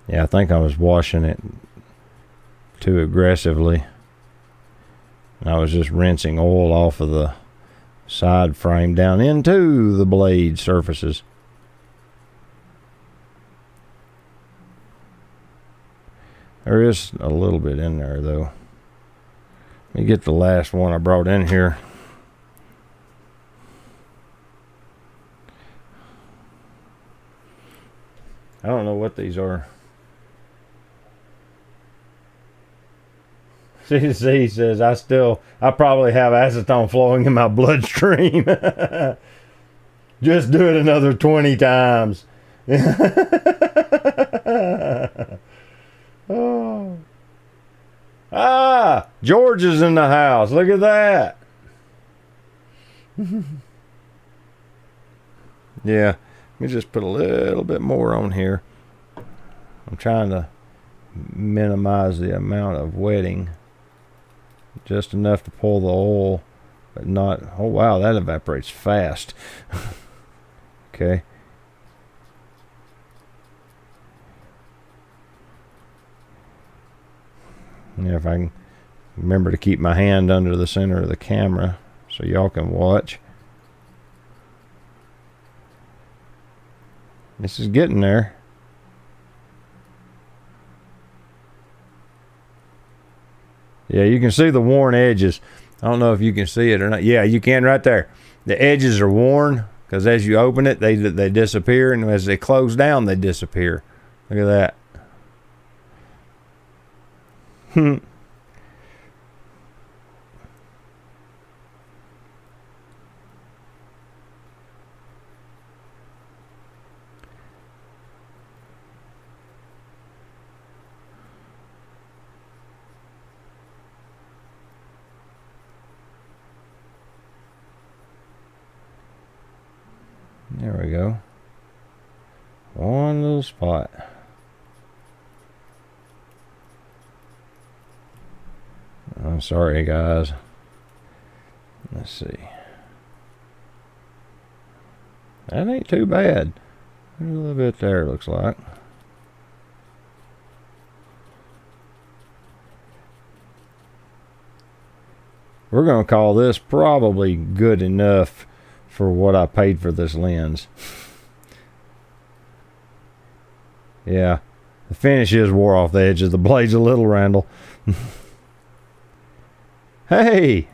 Yeah, I think I was washing it too aggressively. I was just rinsing oil off of the side frame down into the blade surfaces. There is a little bit in there, though. Let me get the last one I brought in here. I don't know what these are. CC says, I probably have acetone flowing in my bloodstream. Just do it another 20 times. Oh. Ah, George is in the house. Look at that. Yeah, let me just put a little bit more on here. I'm trying to minimize the amount of wetting. Just enough to pull the oil, but not... Oh, wow, that evaporates fast. Okay. Yeah, if I can remember to keep my hand under the center of the camera so y'all can watch. This is getting there. Yeah, you can see the worn edges. I don't know if you can see it or not. Yeah, you can right there. The edges are worn because as you open it, they disappear, and as they close down, they disappear. Look at that. There we go. One little spot. I'm sorry, guys. Let's see. That ain't too bad. There's a little bit there, looks like. We're going to call this probably good enough for what I paid for this lens. Yeah, the finish is wore off the edge of the blades a little, Randall. Hey,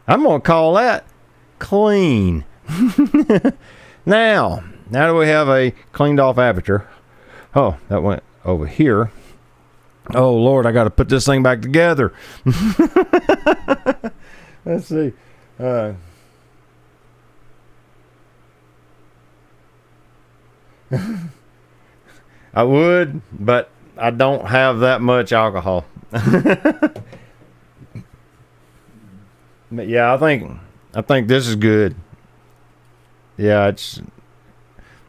I'm going to call that clean. Now that we have a cleaned off aperture. Oh, that went over here. Oh, Lord, I got to put this thing back together. Let's see. I would, but I don't have that much alcohol. But yeah, I think this is good. Yeah,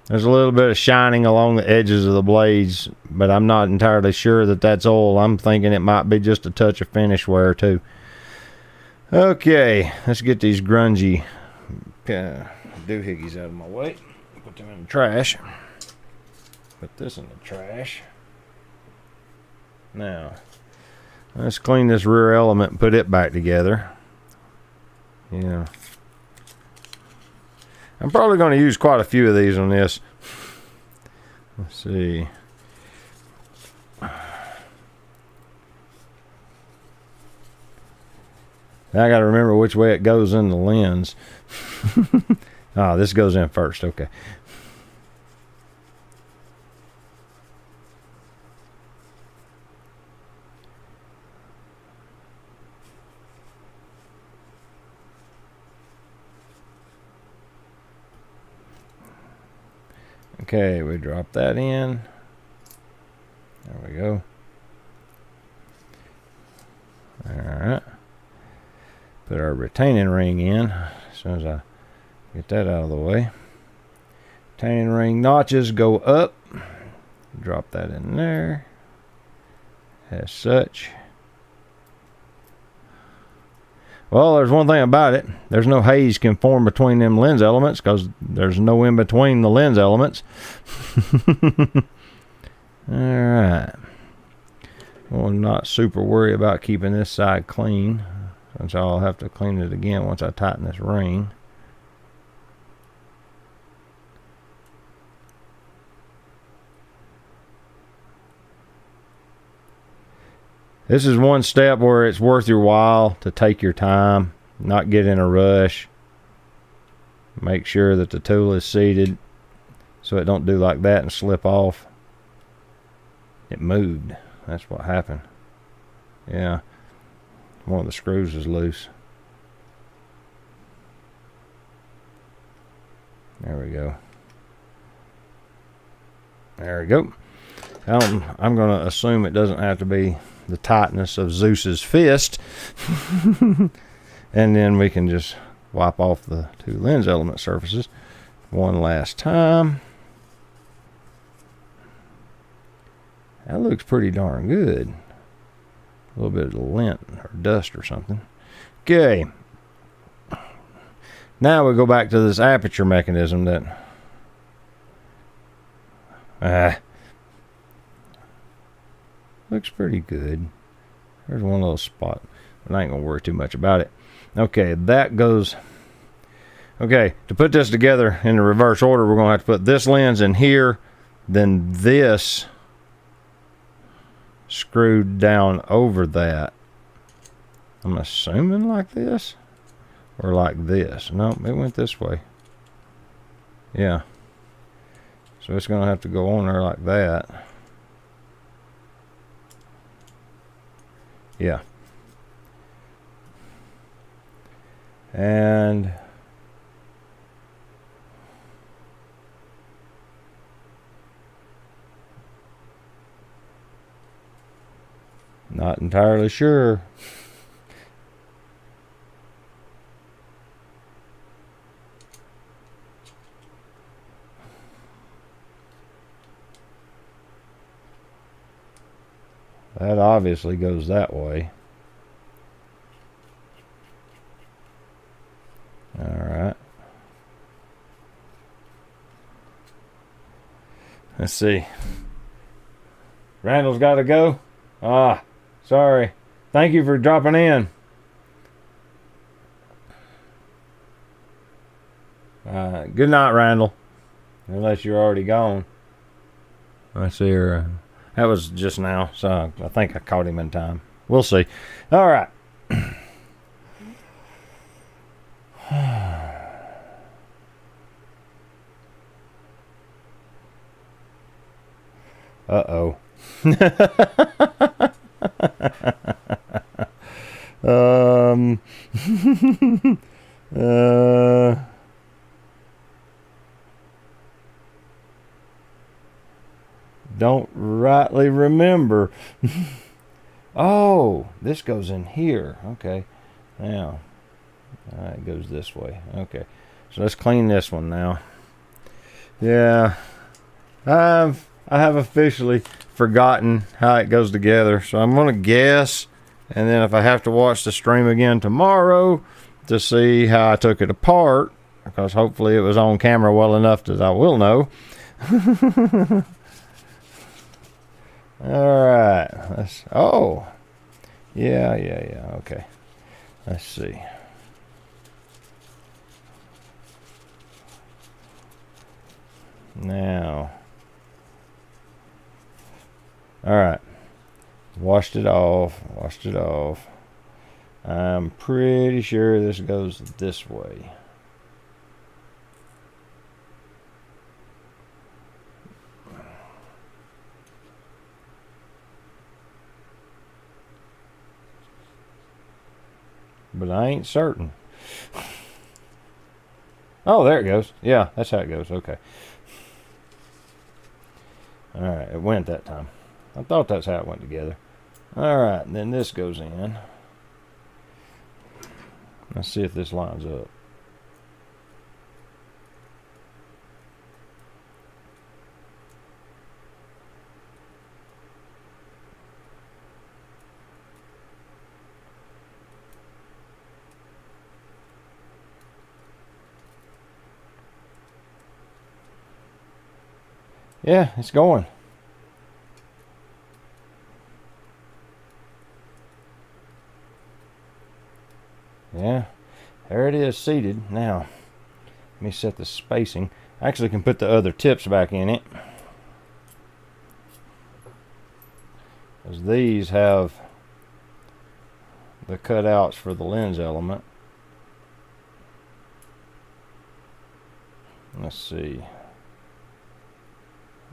there's a little bit of shining along the edges of the blades, but I'm not entirely sure that that's oil. I'm thinking it might be just a touch of finish wear too. Okay, let's get these grungy doohickeys out of my way. Put them in the trash. Put this in the trash. Now, let's clean this rear element and put it back together. Yeah. I'm probably going to use quite a few of these on this. Let's see. Now I got to remember which way it goes in the lens. This goes in first. Okay. Okay, we drop that in. There we go. Alright. Put our retaining ring in as soon as I get that out of the way. Retaining ring notches go up. Drop that in there. As such. Well, there's one thing about it. There's no haze can form between them lens elements because there's no in between the lens elements. Alright. Well, I'm not super worried about keeping this side clean, since I'll have to clean it again once I tighten this ring. This is one step where it's worth your while to take your time, not get in a rush. Make sure that the tool is seated so it don't do like that and slip off. It moved. That's what happened. Yeah. One of the screws is loose. There we go. There we go. I'm going to assume it doesn't have to be the tightness of Zeus's fist. And then we can just wipe off the two lens element surfaces one last time. That looks pretty darn good. A little bit of lint or dust or something. Okay. Now we go back to this aperture mechanism that looks pretty good. There's one little spot, but I ain't gonna worry too much about it. Okay, that goes. Okay, to put this together in the reverse order, we're gonna have to put this lens in here, then this screwed down over that. I'm assuming like this or like this. No, it went this way. Yeah. So it's gonna have to go on there like that. Yeah. And not entirely sure. That obviously goes that way. All right. Let's see. Randall's got to go. Sorry. Thank you for dropping in. Good night, Randall. Unless you're already gone. I see her. That was just now, so I think I caught him in time. We'll see. All right. Uh-oh. Don't rightly remember. Oh, this goes in here. Okay. Now, it goes this way. Okay. So let's clean this one now. Yeah. I have officially forgotten how it goes together. So I'm going to guess. And then if I have to watch the stream again tomorrow to see how I took it apart, because hopefully it was on camera well enough that I will know. All right. Oh. Yeah. Okay. Let's see. Now. All right. Washed it off. I'm pretty sure this goes this way. But I ain't certain. Oh, there it goes. Yeah, that's how it goes. Okay. Alright, it went that time. I thought that's how it went together. Alright, and then this goes in. Let's see if this lines up. Yeah, it's going. Yeah, there it is seated. Now, let me set the spacing. I actually can put the other tips back in it, because these have the cutouts for the lens element. Let's see.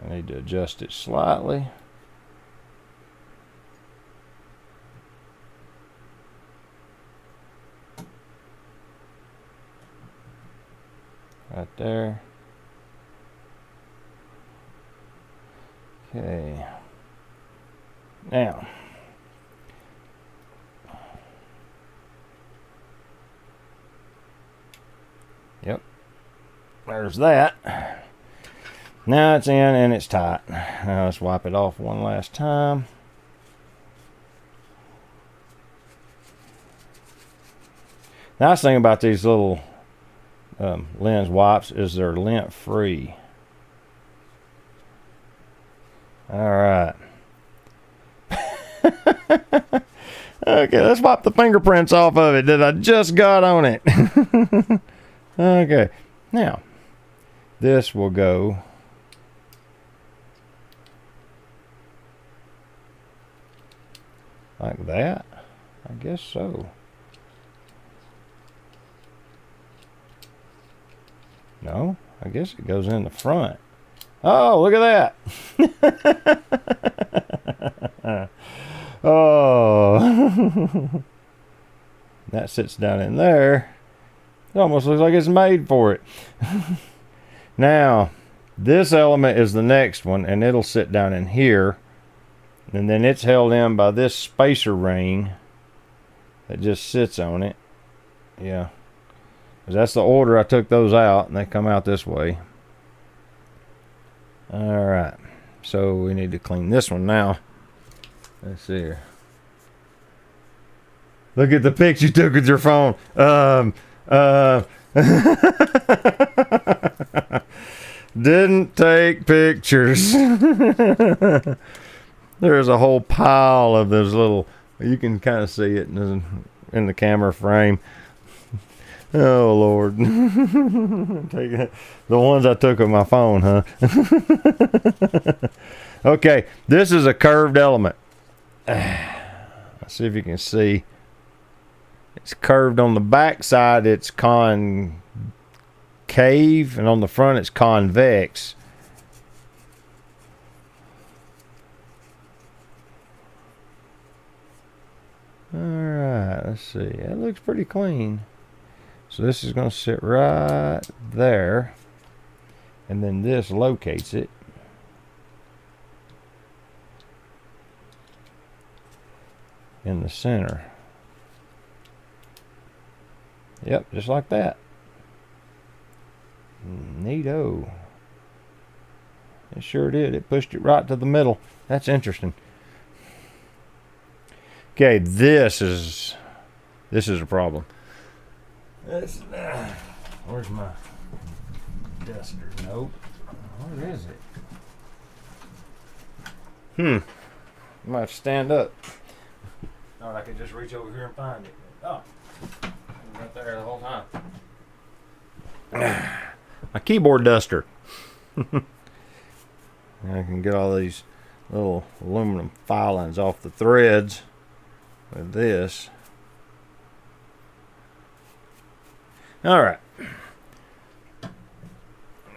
I need to adjust it slightly. Right there. Okay. Now, yep, there's that. Now it's in and it's tight. Now let's wipe it off one last time. Nice thing about these little lens wipes is they're lint free. Alright. Okay, let's wipe the fingerprints off of it that I just got on it. Okay, now this will go like that. I guess so. No, I guess it goes in the front. Oh, look at that. Oh. That sits down in there. It almost looks like it's made for it. Now, this element is the next one, and it'll sit down in here. And then it's held in by this spacer ring that just sits on it. Yeah. That's the order I took those out, and they come out this way. Alright. So we need to clean this one now. Let's see here. Look at the pics you took with your phone. Didn't take pictures. There's a whole pile of those little, you can kind of see it in the camera frame. Oh Lord. The ones I took with my phone, huh? Okay, this is a curved element. Let's see if you can see. It's curved on the back side, it's concave, and on the front it's convex. Alright, let's see. That looks pretty clean. So this is going to sit right there, and then this locates it. In the center. Yep, just like that. Neato. It sure did. It pushed it right to the middle. That's interesting. Okay, this is a problem. Where's my duster? Nope. Where is it? I might have to stand up. Or I could just reach over here and find it. Oh, it was right there the whole time. My keyboard duster. I can get all these little aluminum filings off the threads with this. Alright.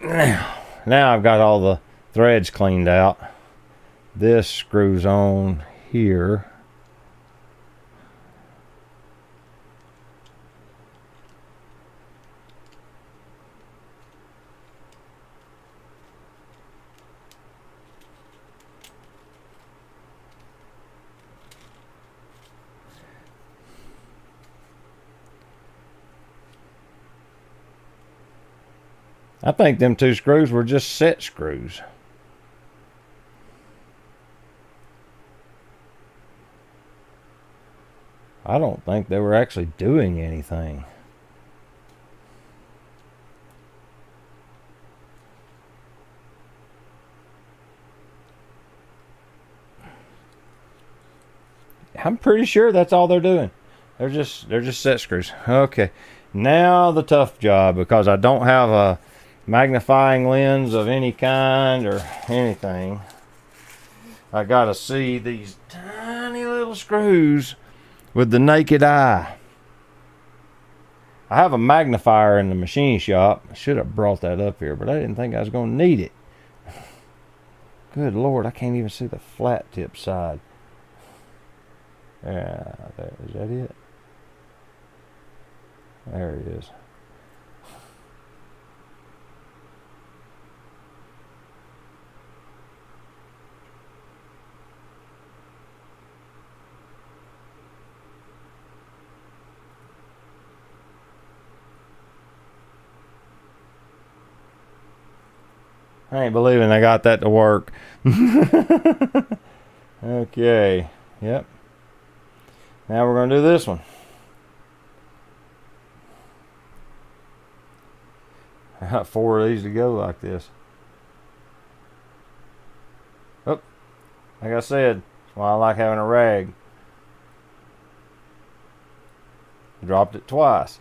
Now I've got all the threads cleaned out. This screws on here. I think them 2 screws were just set screws. I don't think they were actually doing anything. I'm pretty sure that's all they're doing. They're just set screws. Okay, now the tough job, because I don't have a magnifying lens of any kind or anything. I gotta see these tiny little screws with the naked eye. I have a magnifier in the machine shop. I should have brought that up here, but I didn't think I was going to need it. Good Lord, I can't even see the flat tip side. Yeah, there, is that it? There it is. I ain't believing I got that to work. Okay, yep. Now we're going to do this one. I got 4 of these to go like this. Oh, like I said, that's why I like having a rag. Dropped it twice.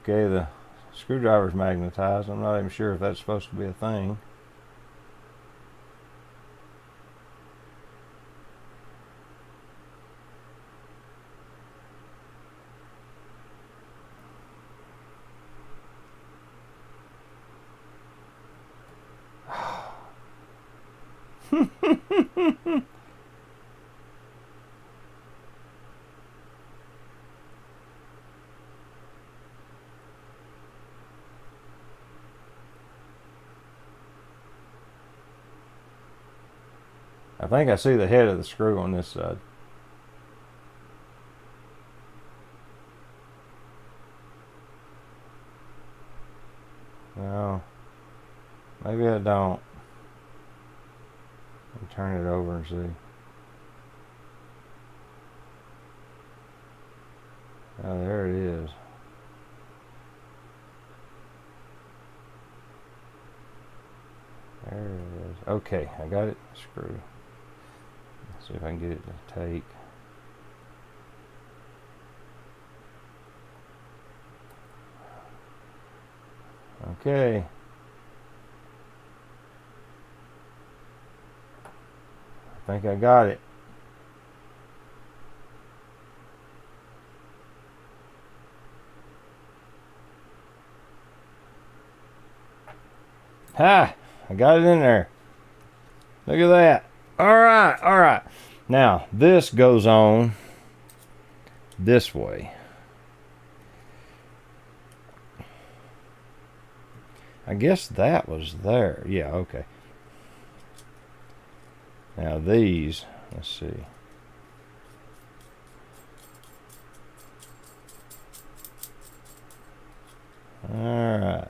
Okay, the screwdriver's magnetized. I'm not even sure if that's supposed to be a thing. I think I see the head of the screw on this side. No, maybe I don't. Let me turn it over and see. Oh, there it is. There it is. Okay, I got it. Screw. Let's see if I can get it to take. Okay. I think I got it. Ha! I got it in there. Look at that. Alright, alright. Now, this goes on this way. I guess that was there. Yeah, okay. Now these, let's see. Alright.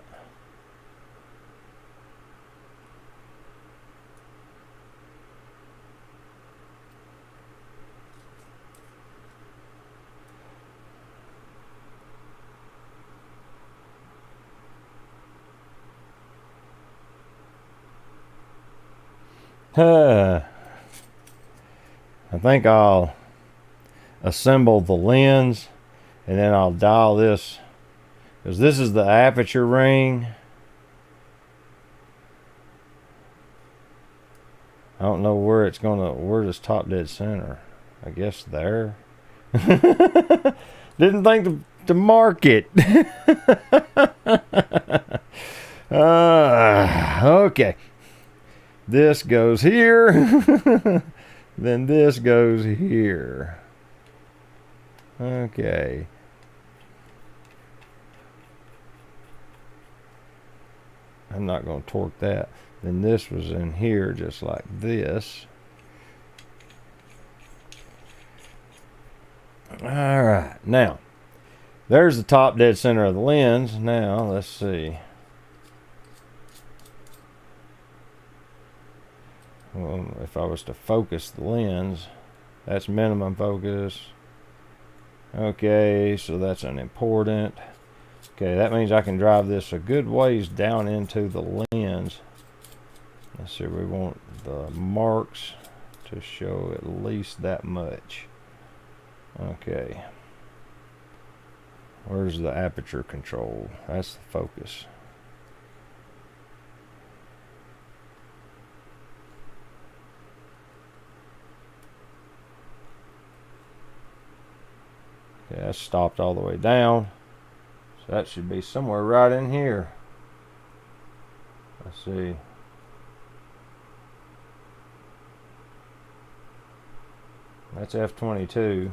I think I'll assemble the lens and then I'll dial this, because this is the aperture ring. I don't know where it's gonna, where this top dead center. I guess there. Didn't think to mark it. Okay. This goes here. Then this goes here. Okay. I'm not going to torque that. Then this was in here just like this. Alright, now there's the top dead center of the lens. Now let's see. Well, if I was to focus the lens, that's minimum focus. Okay, so that's unimportant. Okay, that means I can drive this a good ways down into the lens. Let's see, we want the marks to show at least that much. Okay. Where's the aperture control? That's the focus. Okay, that's stopped all the way down. So that should be somewhere right in here. Let's see. That's f/22.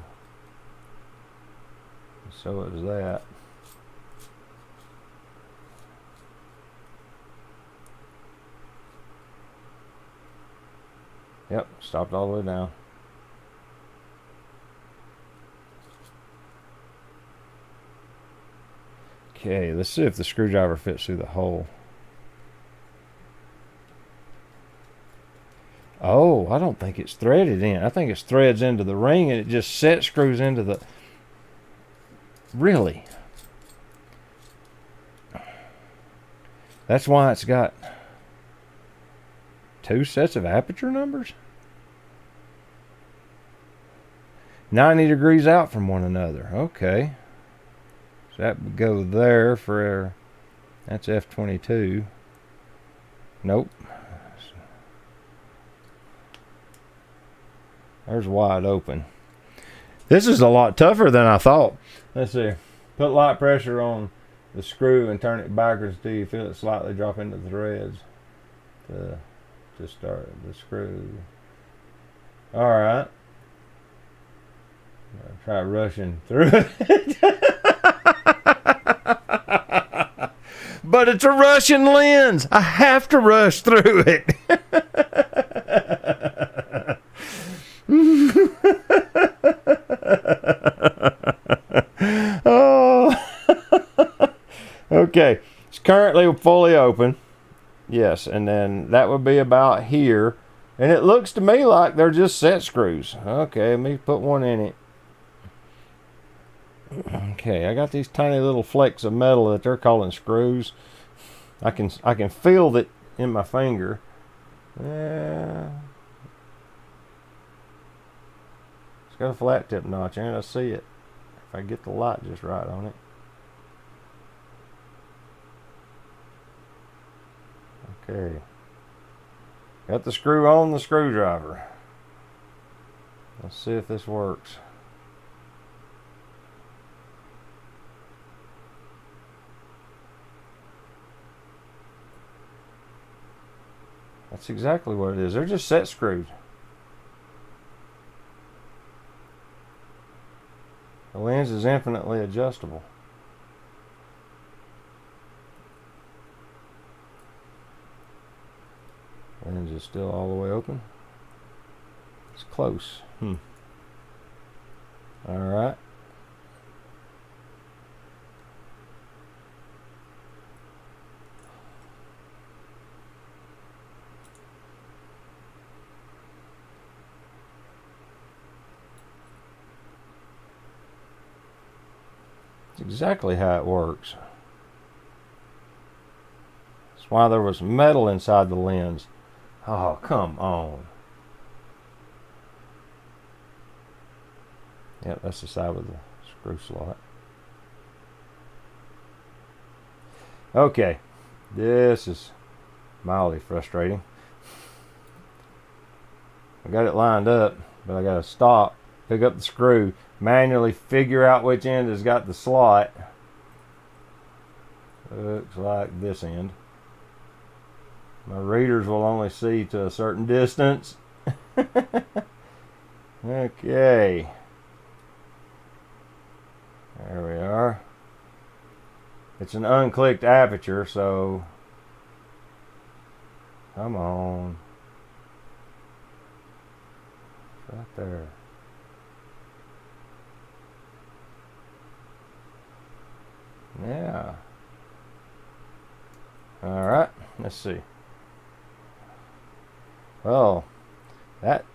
So is that. Yep, stopped all the way down. Okay, let's see if the screwdriver fits through the hole. Oh, I don't think it's threaded in. I think it threads into the ring and it just set screws into the... Really? That's why it's got 2 sets of aperture numbers? 90 degrees out from one another. Okay. So that would go there for... That's f/22. Nope. There's wide open. This is a lot tougher than I thought. Let's see. Put light pressure on the screw and turn it backwards till you feel it slightly drop into the threads to start the screw. Alright. Try rushing through it. But it's a Russian lens. I have to rush through it. Oh. Okay, it's currently fully open. Yes, and then that would be about here. And it looks to me like they're just set screws. Okay, let me put one in it. Okay, I got these tiny little flecks of metal that they're calling screws. I can feel it in my finger. Yeah. It's got a flat tip notch in it. I see it. If I get the light just right on it. Okay. Got the screw on the screwdriver. Let's see if this works. That's exactly what it is. They're just set screws. The lens is infinitely adjustable. Lens is still all the way open. It's close. Alright. It's exactly how it works. That's why there was metal inside the lens. Oh, come on. Yep, that's the side with the screw slot. Okay, this is mildly frustrating. I got it lined up, but I got to stop, pick up the screw, manually figure out which end has got the slot. Looks like this end. My readers will only see to a certain distance. Okay. There we are. It's an unclicked aperture, so Come on. It's right there. Yeah. Alright, let's see. Well, that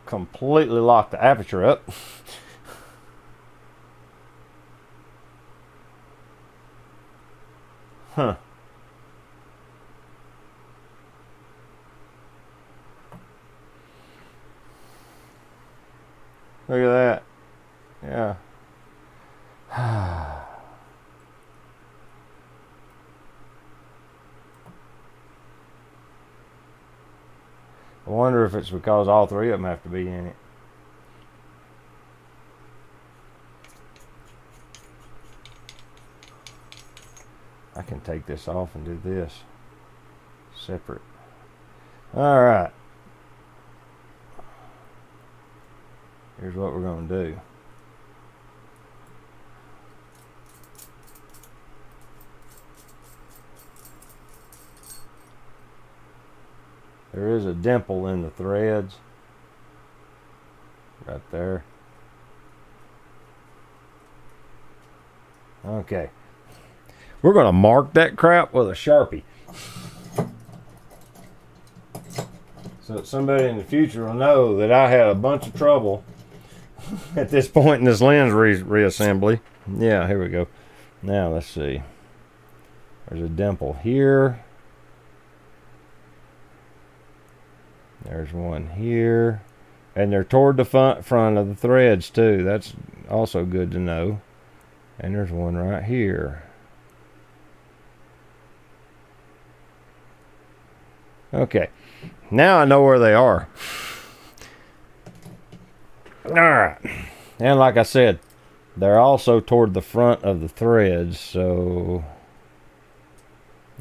completely locked the aperture up. Huh. Look at that. Yeah. I wonder if it's because all three of them have to be in it. I can take this off and do this separate. All right. Here's what we're going to do. There is a dimple in the threads. Right there. Okay. We're going to mark that crap with a Sharpie. So that somebody in the future will know that I had a bunch of trouble at this point in this lens reassembly. Yeah, here we go. Now let's see. There's a dimple here. There's one here. And they're toward the front of the threads too. That's also good to know. And there's one right here. Okay. Now I know where they are. Alright. And like I said, they're also toward the front of the threads. So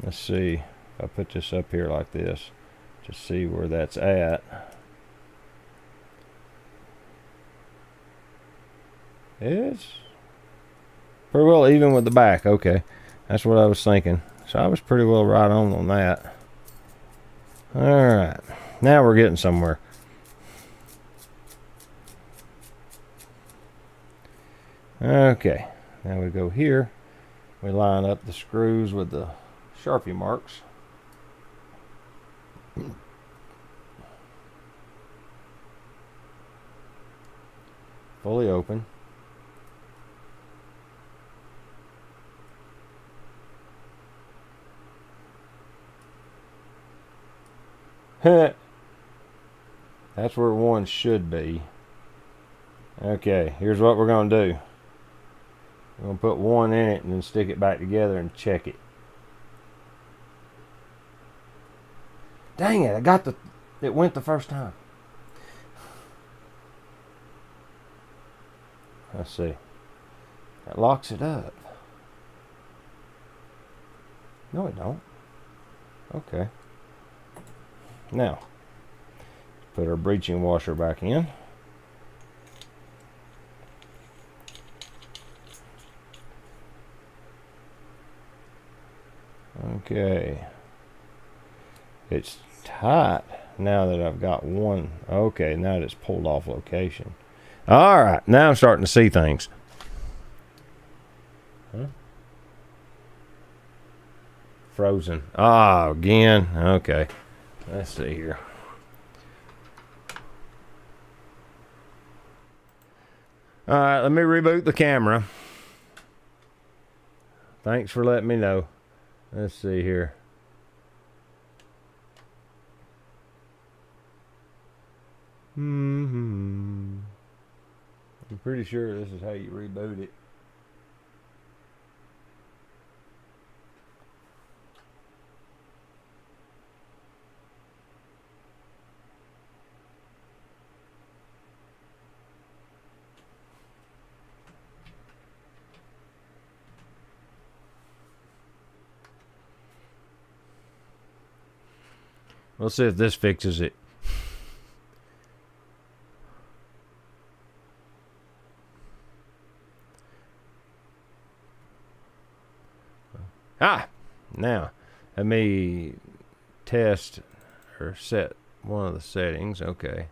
let's see. If I put this up here like this to see where that's at. It's pretty well even with the back. Okay. That's what I was thinking. So I was pretty well right on that. Alright. Now we're getting somewhere. Okay. Now we go here. We line up the screws with the Sharpie marks. Fully open. That's where one should be. Okay, here's what we're going to do. We're going to put one in it and then stick it back together and check it. Dang it, it went the first time. Let's see. That locks it up. No, it don't. Okay. Now, put our breeching washer back in. Okay. It's tight now that I've got one. Okay, now that it's pulled off location. All right, now I'm starting to see things. Huh? Frozen. Ah, again. Okay. Let's see here. All right, let me reboot the camera. Thanks for letting me know. Let's see here. I'm pretty sure this is how you reboot it. We'll see if this fixes it. Now let me test or set one of the settings. Okay.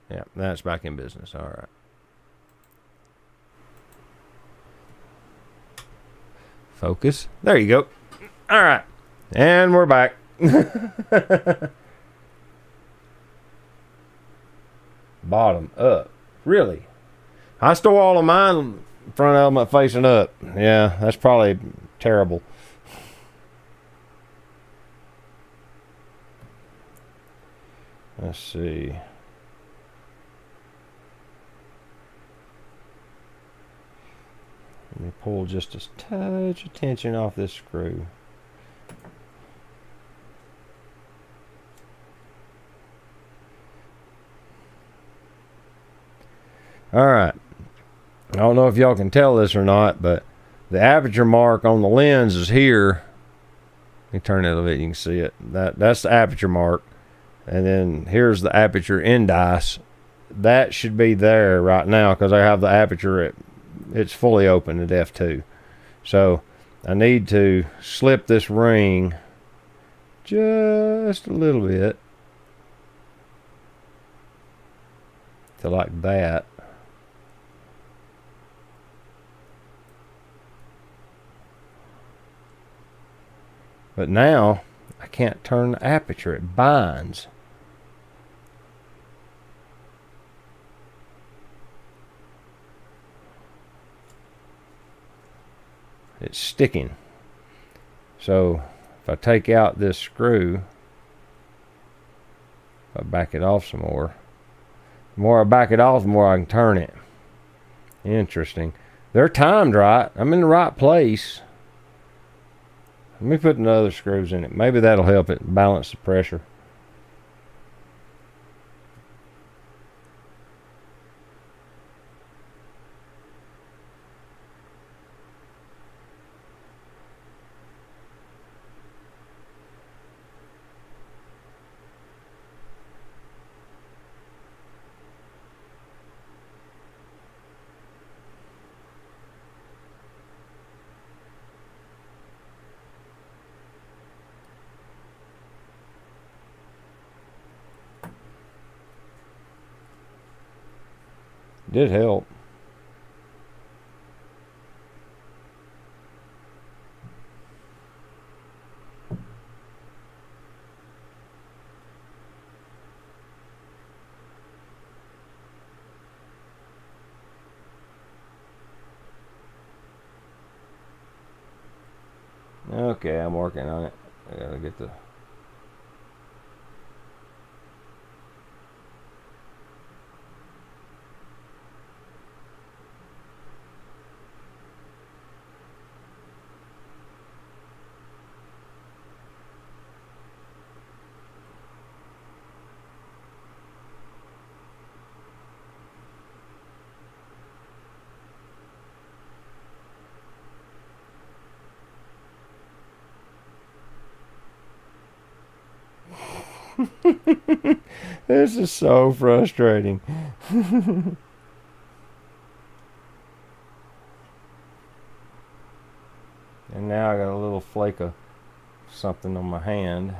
Yeah, that's back in business. All right. Focus. There you go. All right. And we're back. Bottom up. Really? I store all of mine front element facing up. Yeah, that's probably terrible. Let's see. Let me pull just a touch of tension off this screw. Alright. I don't know if y'all can tell this or not, but the aperture mark on the lens is here. Let me turn it a little bit, you can see it. That's the aperture mark. And then here's the aperture indice. That should be there right now because I have the aperture it's fully open at f2. So I need to slip this ring just a little bit to like that. But now I can't turn the aperture, it binds. It's sticking. So if I take out this screw, if I back it off some more, the more I back it off, the more I can turn it. Interesting. They're timed right. I'm in the right place. Let me put the other screws in it. Maybe that'll help it balance the pressure. Did help. Okay, I'm working on it. I gotta get the This is so frustrating. And now I got a little flake of something on my hand.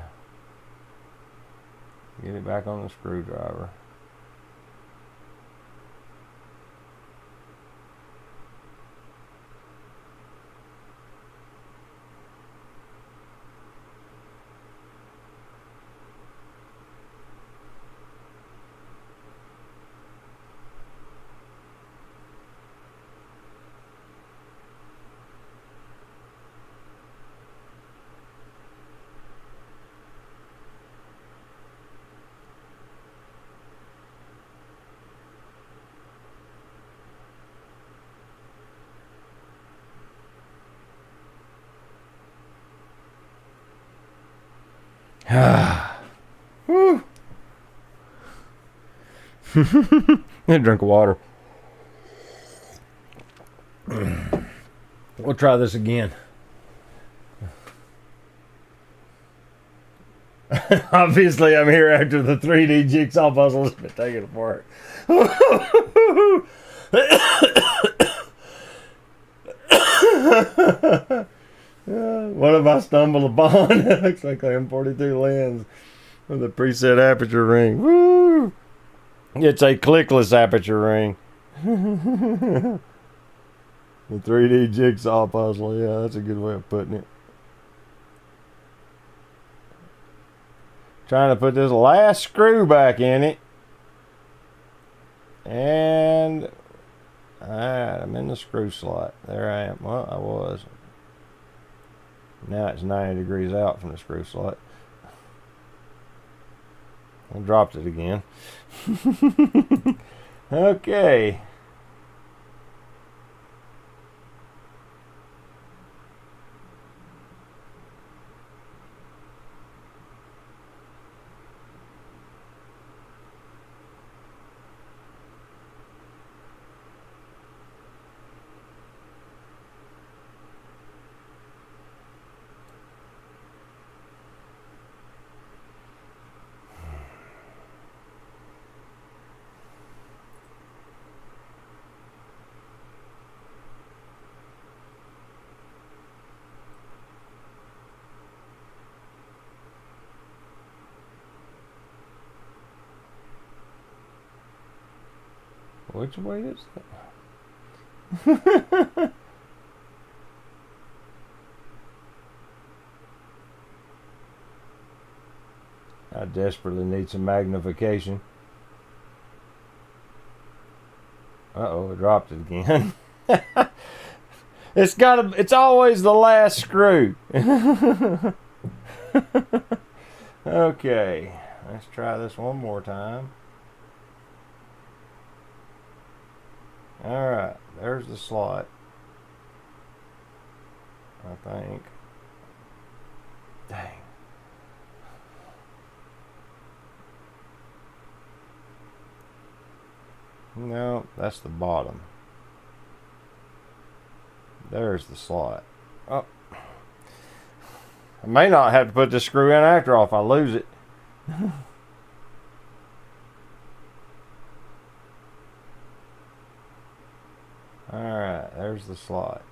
Get it back on the screwdriver. Whew. Need a drink of water. We'll try this again. Obviously, I'm here after the 3D jigsaw puzzle has been taken apart. What have I stumbled upon? Looks like an M42 lens. With the preset aperture ring. Woo! It's a clickless aperture ring. The 3D jigsaw puzzle. Yeah, that's a good way of putting it. Trying to put this last screw back in it. And alright, I'm in the screw slot. There I am. Well, I was. Now it's 90 degrees out from the screw slot. I dropped it again. Okay. Which way is that? I desperately need some magnification. Uh-oh, I dropped it again. It's always the last screw. Okay, let's try this one more time. Alright, there's the slot. I think. Dang. No, that's the bottom. There's the slot. Oh. I may not have to put this screw in after all if I lose it. Alright, there's the slot.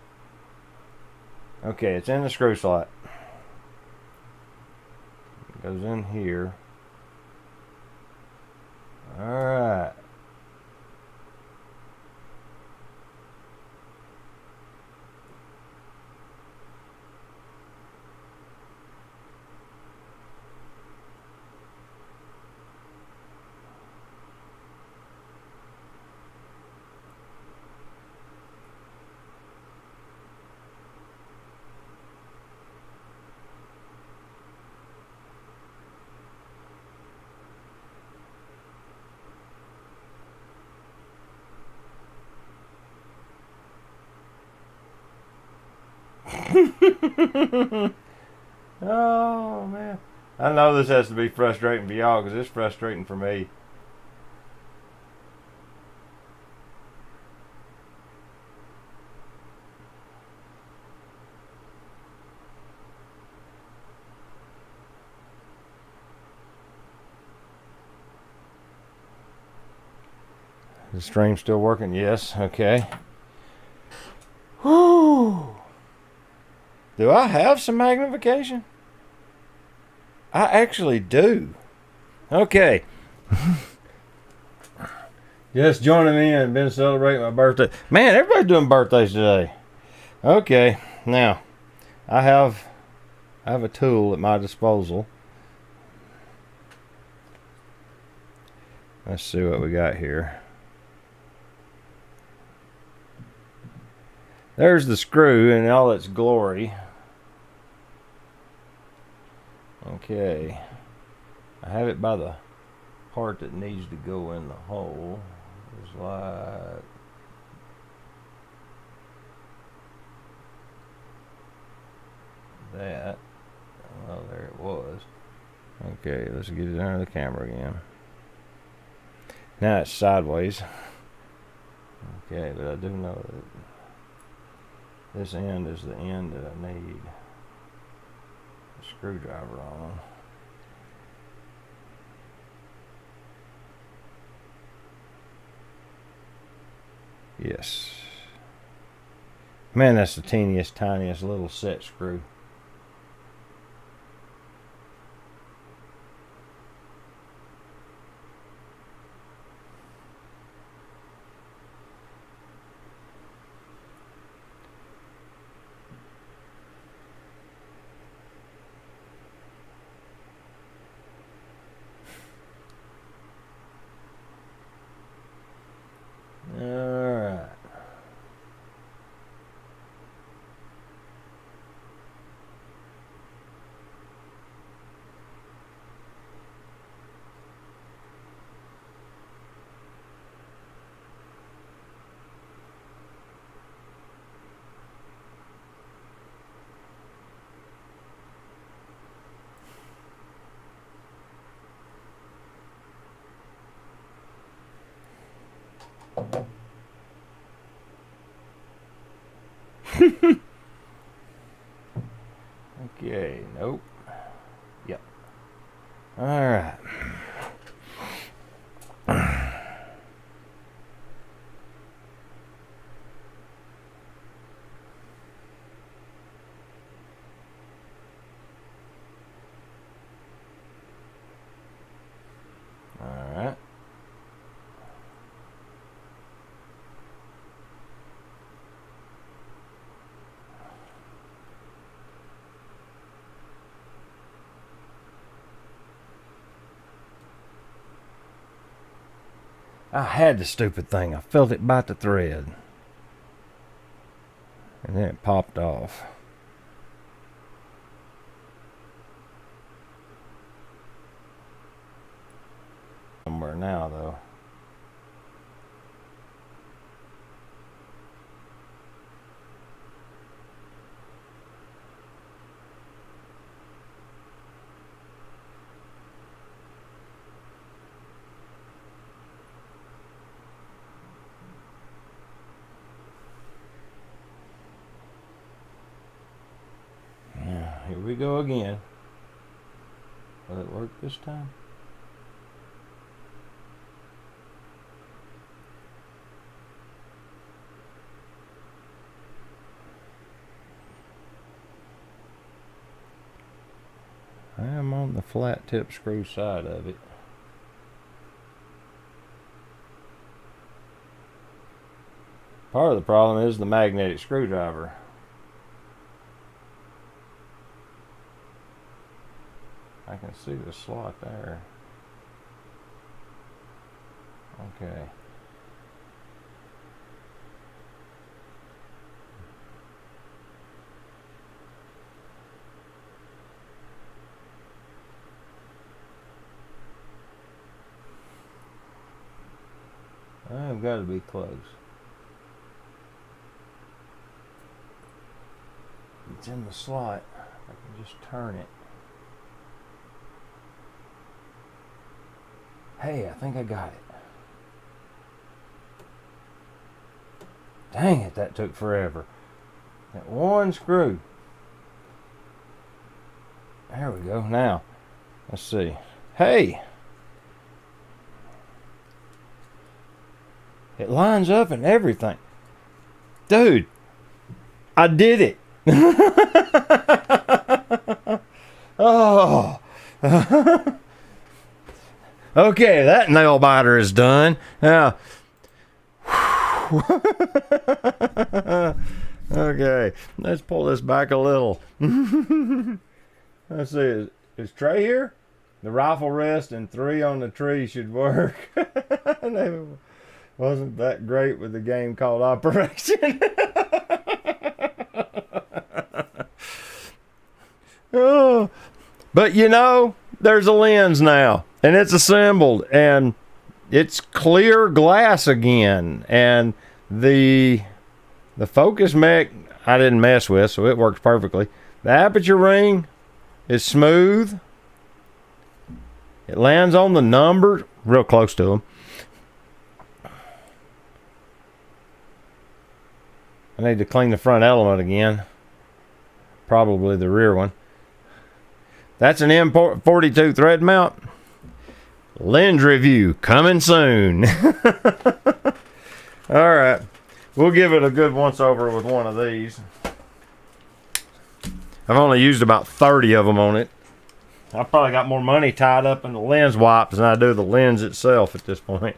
Okay, it's in the screw slot. It goes in here. Alright. Oh man, I know this has to be frustrating for y'all because it's frustrating for me. The stream still working? Yes. Okay. Whew. Do I have some magnification? I actually do. Okay. Just joining in. Been celebrating my birthday. Man, everybody's doing birthdays today. Okay. Now, I have a tool at my disposal. Let's see what we got here. There's the screw in all its glory. Okay. I have it by the part that needs to go in the hole. It's like that. Well, there it was. Okay, let's get it under the camera again. Now it's sideways. Okay, but I do know that this end is the end that I need a screwdriver on. Yes. Man, that's the teeniest, tiniest little set screw. Okay, nope. Yep. All right. All right. I had the stupid thing. I felt it bite the thread. And then it popped off. Somewhere now, though. Here we go again. Will it work this time? I am on the flat tip screw side of it. Part of the problem is the magnetic screwdriver. I can see the slot there. Okay. I've got to be close. It's in the slot. I can just turn it. Hey, I think I got it. Dang it, that took forever. That one screw. There we go. Now, let's see. Hey! It lines up and everything. Dude, I did it. Oh. Okay, that nail biter is done. Now, okay, let's pull this back a little. Let's see, is Trey here? The rifle rest and 3 on the tree should work. Wasn't that great with the game called Operation? Oh, but you know, there's a lens now, and it's assembled, and it's clear glass again, and the focus mech I didn't mess with, so it works perfectly. The aperture ring is smooth. It lands on the number real close to them. I need to clean the front element again, probably the rear one. That's an M42 thread mount. Lens review coming soon. All right, we'll give it a good once over with one of these. I've only used about 30 of them on it. I probably got more money tied up in the lens wipes than I do the lens itself at this point.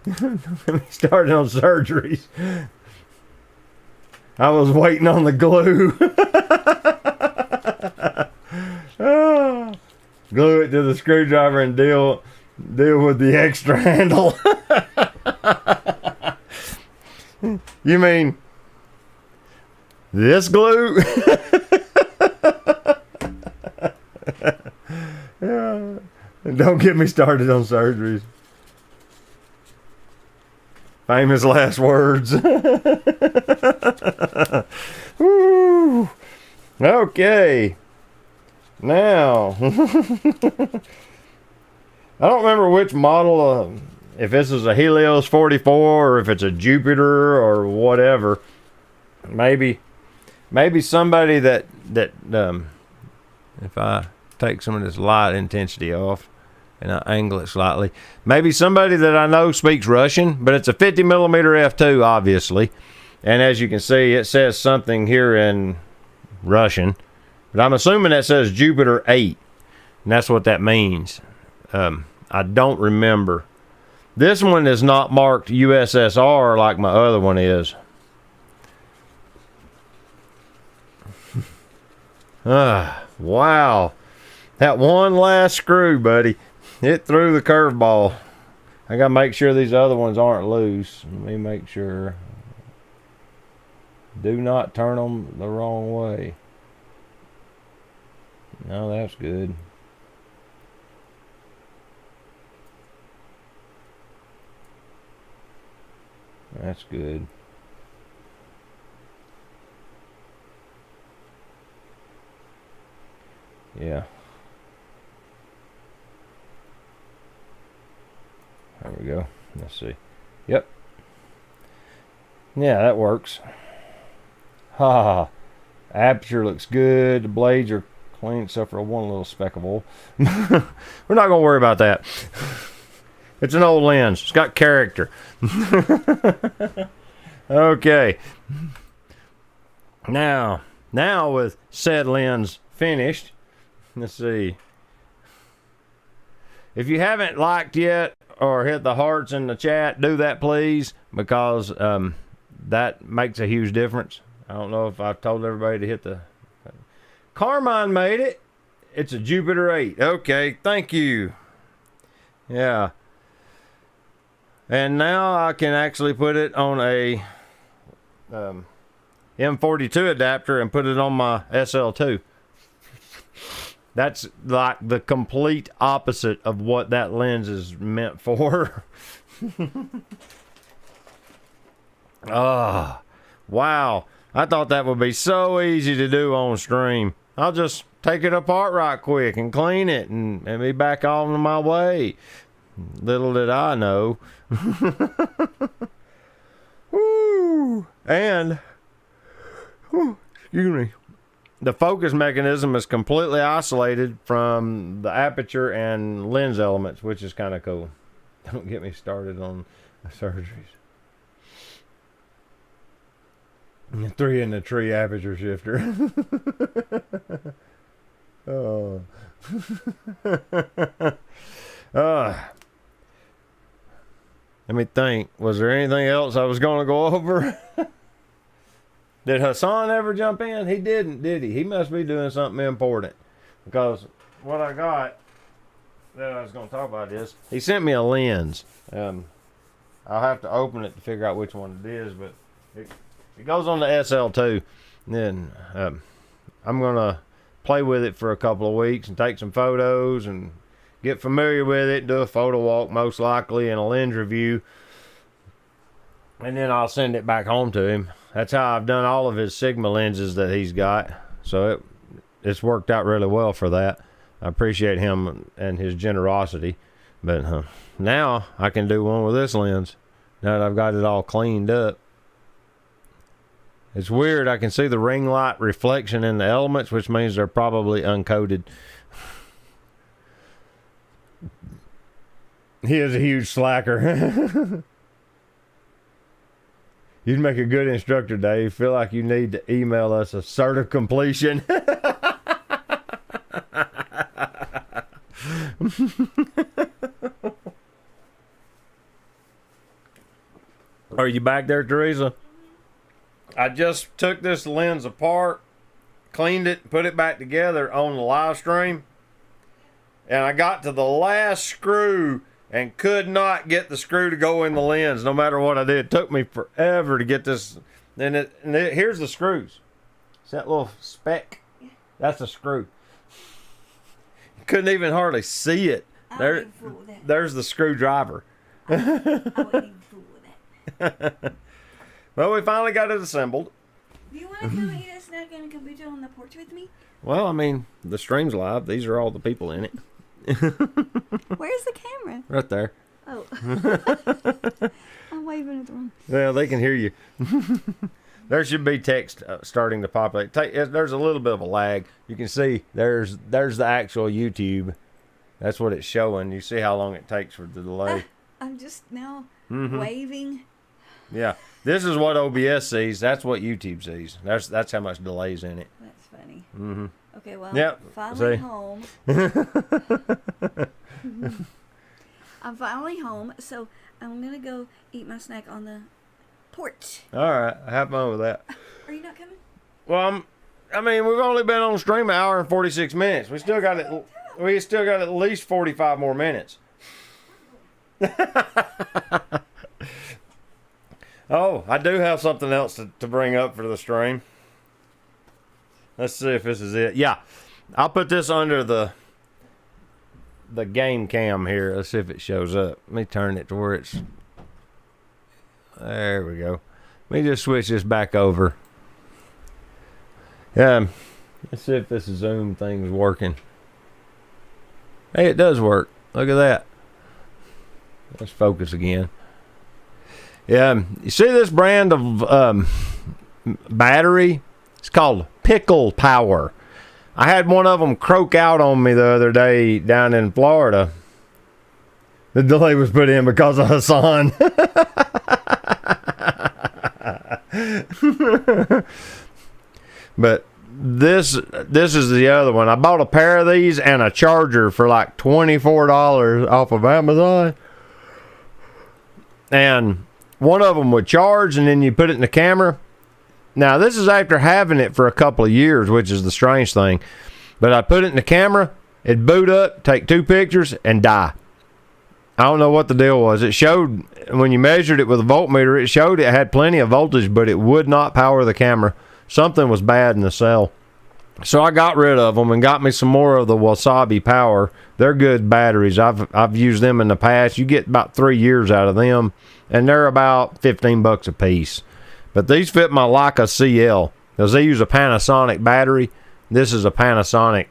Let me start on surgeries. I was waiting on the glue. Oh, glue it to the screwdriver and deal with the extra handle. You mean this glue? Yeah. Don't get me started on surgeries. Famous last words. Woo. Okay. Now, I don't remember which model if this is a Helios 44 or if it's a Jupiter or whatever. Maybe somebody that if I take some of this light intensity off and I angle it slightly, maybe somebody that I know speaks Russian, but it's a 50 millimeter f2, obviously. And as you can see, it says something here in Russian, but I'm assuming that says Jupiter 8, and that's what that means. I don't remember. This one is not marked USSR like my other one is. Wow. That one last screw, buddy. It threw the curveball. I gotta make sure these other ones aren't loose. Let me make sure. Do not turn them the wrong way. No, that's good. That's good. Yeah. There we go. Let's see. Yep. Yeah, that works. Ha. Aperture looks good. The blades are clean except for one little speck of oil. We're not going to worry about that. It's an old lens. It's got character. Okay. Now with said lens finished, let's see. If you haven't liked yet or hit the hearts in the chat, do that please, because that makes a huge difference. I don't know if I've told everybody to hit the... Carmine made it. It's a Jupiter 8. Okay, thank you. Yeah. And now I can actually put it on a M42 adapter and put it on my SL2. That's like the complete opposite of what that lens is meant for. Oh, wow. I thought that would be so easy to do on stream. I'll just take it apart right quick and clean it and be back on my way. Little did I know. Woo! And, excuse me, the focus mechanism is completely isolated from the aperture and lens elements, which is kind of cool. Don't get me started on surgeries. 3 in the tree aperture shifter. Oh. Let me think. Was there anything else I was going to go over? Did Hassan ever jump in? He didn't, did he? He must be doing something important. Because what I got that I was going to talk about is, he sent me a lens. I'll have to open it to figure out which one it is, but it goes on the SL2. And then I'm going to play with it for a couple of weeks and take some photos and get familiar with it, do a photo walk most likely and a lens review. And then I'll send it back home to him. That's how I've done all of his Sigma lenses that he's got. So it's worked out really well for that. I appreciate him and his generosity. But now I can do one with this lens. Now that I've got it all cleaned up. It's weird. I can see the ring light reflection in the elements, which means they're probably uncoated. He is a huge slacker. You'd make a good instructor, Dave. Feel like you need to email us a cert of completion. Are you back there, Teresa? I just took this lens apart, cleaned it, put it back together on the live stream, and I got to the last screw and could not get the screw to go in the lens no matter what I did. It took me forever to get this. And here's the screws. See that little speck? That's a screw. Couldn't even hardly see it. There's the screwdriver. I wouldn't even fool with that. Well, we finally got it assembled. Do you want to come eat a snack on the computer on the porch with me? Well, I mean, the stream's live. These are all the people in it. Where's the camera? Right there. Oh. I'm waving at the wrong. Well, they can hear you. There should be text starting to populate. There's a little bit of a lag. You can see there's the actual YouTube. That's what it's showing. You see how long it takes for the delay. I'm just now waving. Yeah, this is what OBS sees. That's what YouTube sees. That's how much delay's in it. That's funny. Mm-hmm. Okay, well, Yep. finally home. I'm finally home, so I'm gonna go eat my snack on the porch. All right, have fun with that. Are you not coming? Well, we've only been on stream an hour and 46 minutes. We still got it. We still got at least 45 more minutes. Oh, I do have something else to bring up for the stream. Let's see if this is it. Yeah, I'll put this under the game cam here. Let's see if it shows up. Let me turn it to where it's... There we go. Let me just switch this back over. Yeah, let's see if this Zoom thing's working. Hey, it does work. Look at that. Let's focus again. Yeah, you see this brand of battery? It's called Pickle Power. I had one of them croak out on me the other day down in Florida. The delay was put in because of Hassan. But this is the other one. I bought a pair of these and a charger for like $24 off of Amazon. And one of them would charge and then you put it in the camera. Now, this is after having it for a couple of years, which is the strange thing. But I put it in the camera, it'd boot up, take 2 pictures, and die. I don't know what the deal was. It showed, when you measured it with a voltmeter, it showed it had plenty of voltage, but it would not power the camera. Something was bad in the cell. So I got rid of them and got me some more of the Wasabi Power. They're good batteries. I've used them in the past. You get about 3 years out of them, and they're about $15 a piece. But these fit my Leica CL because they use a Panasonic battery. This is a Panasonic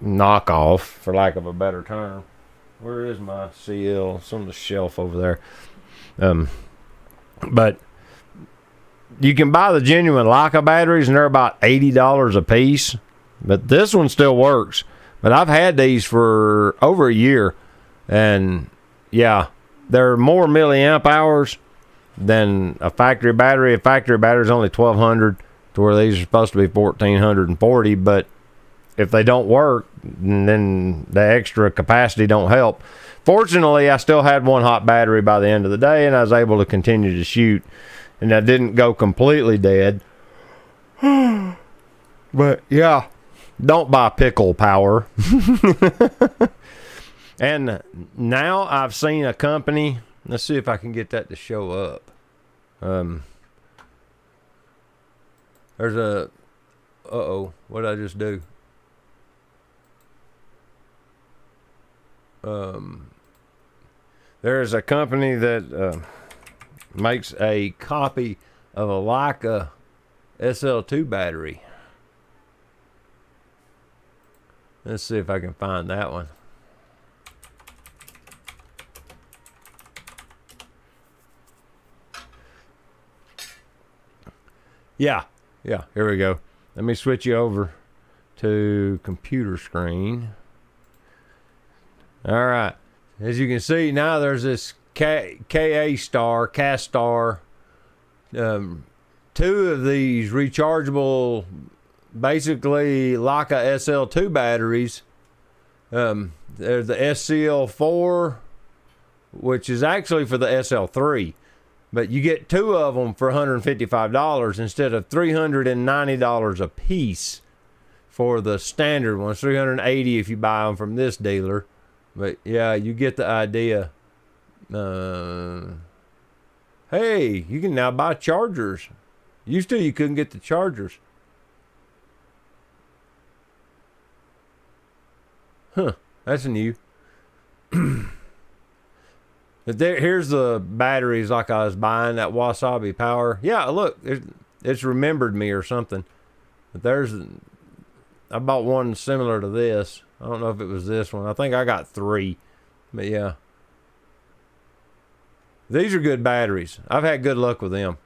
knockoff, for lack of a better term. Where is my CL? It's on the shelf over there. But you can buy the genuine Leica batteries, and they're about $80 a piece. But this one still works. But I've had these for over a year, and yeah, they're more milliamp hours than a factory battery. A factory battery is only 1,200, to where these are supposed to be 1,440. But if they don't work, then the extra capacity don't help. Fortunately, I still had one hot battery by the end of the day, and I was able to continue to shoot, and I didn't go completely dead. But yeah, don't buy Pickle Power. And now I've seen a company. Let's see if I can get that to show up. There's a... Uh-oh. What did I just do? There's a company that makes a copy of a Leica SL2 battery. Let's see if I can find that one. Yeah, here we go. Let me switch you over to computer screen. All right. As you can see, now there's this Castar, 2 of these rechargeable, basically Leica SL2 batteries. There's the SCL4, which is actually for the SL3. But you get 2 of them for $155 instead of $390 a piece for the standard ones. $380 if you buy them from this dealer. But yeah, you get the idea. Hey, you can now buy chargers. Used to, you couldn't get the chargers. Huh, that's new. But here's the batteries like I was buying, that Wasabi Power. Yeah, look, it's remembered me or something. But I bought one similar to this. I don't know if it was this one. I think I got 3. But yeah. These are good batteries. I've had good luck with them.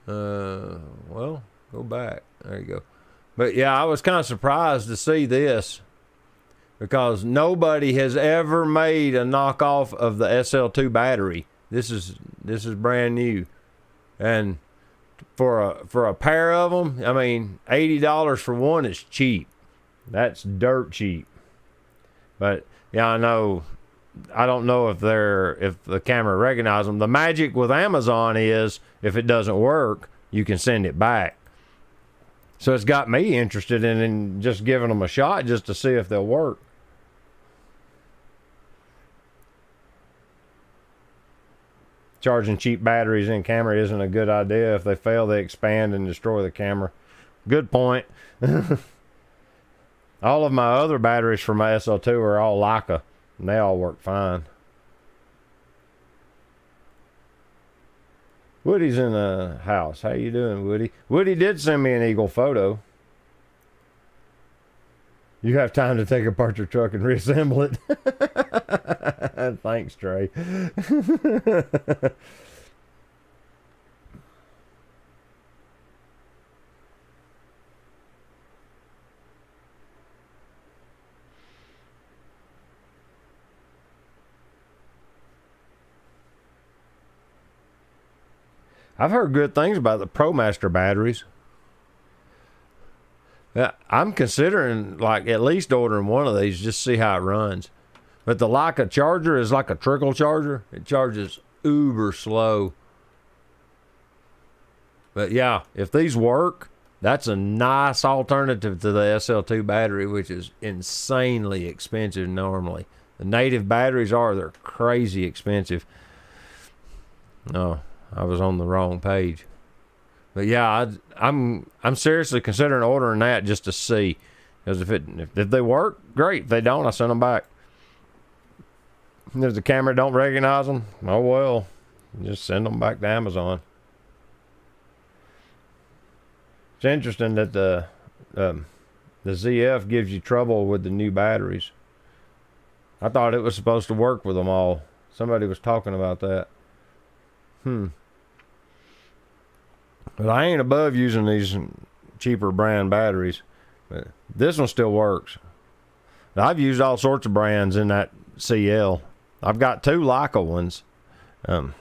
Well, go back. There you go. But yeah, I was kind of surprised to see this because nobody has ever made a knockoff of the SL2 battery. This is brand new, and for a pair of them, I mean, $80 for one is cheap. That's dirt cheap. But yeah, I know. I don't know if the camera recognizes them. The magic with Amazon is if it doesn't work, you can send it back. So it's got me interested in just giving them a shot just to see if they'll work. Charging cheap batteries in camera isn't a good idea. If they fail, they expand and destroy the camera. Good point. All of my other batteries for my SL2 are all Leica, and they all work fine. Woody's in the house. How you doing, Woody? Woody did send me an eagle photo. You have time to take apart your truck and reassemble it. Thanks, Trey. I've heard good things about the ProMaster batteries. Yeah, I'm considering like at least ordering one of these just to see how it runs. But the Leica charger is like a trickle charger. It charges uber slow. But yeah, if these work, that's a nice alternative to the SL2 battery, which is insanely expensive normally. The native batteries they're crazy expensive. No, I was on the wrong page. But yeah, I'm seriously considering ordering that just to see, because if they work, great. If they don't, I send them back. If the camera don't recognize them, oh well, just send them back to Amazon. It's interesting that the ZF gives you trouble with the new batteries. I thought it was supposed to work with them all. Somebody was talking about that. But I ain't above using these cheaper brand batteries. But this one still works. I've used all sorts of brands in that CL. I've got 2 Leica ones. And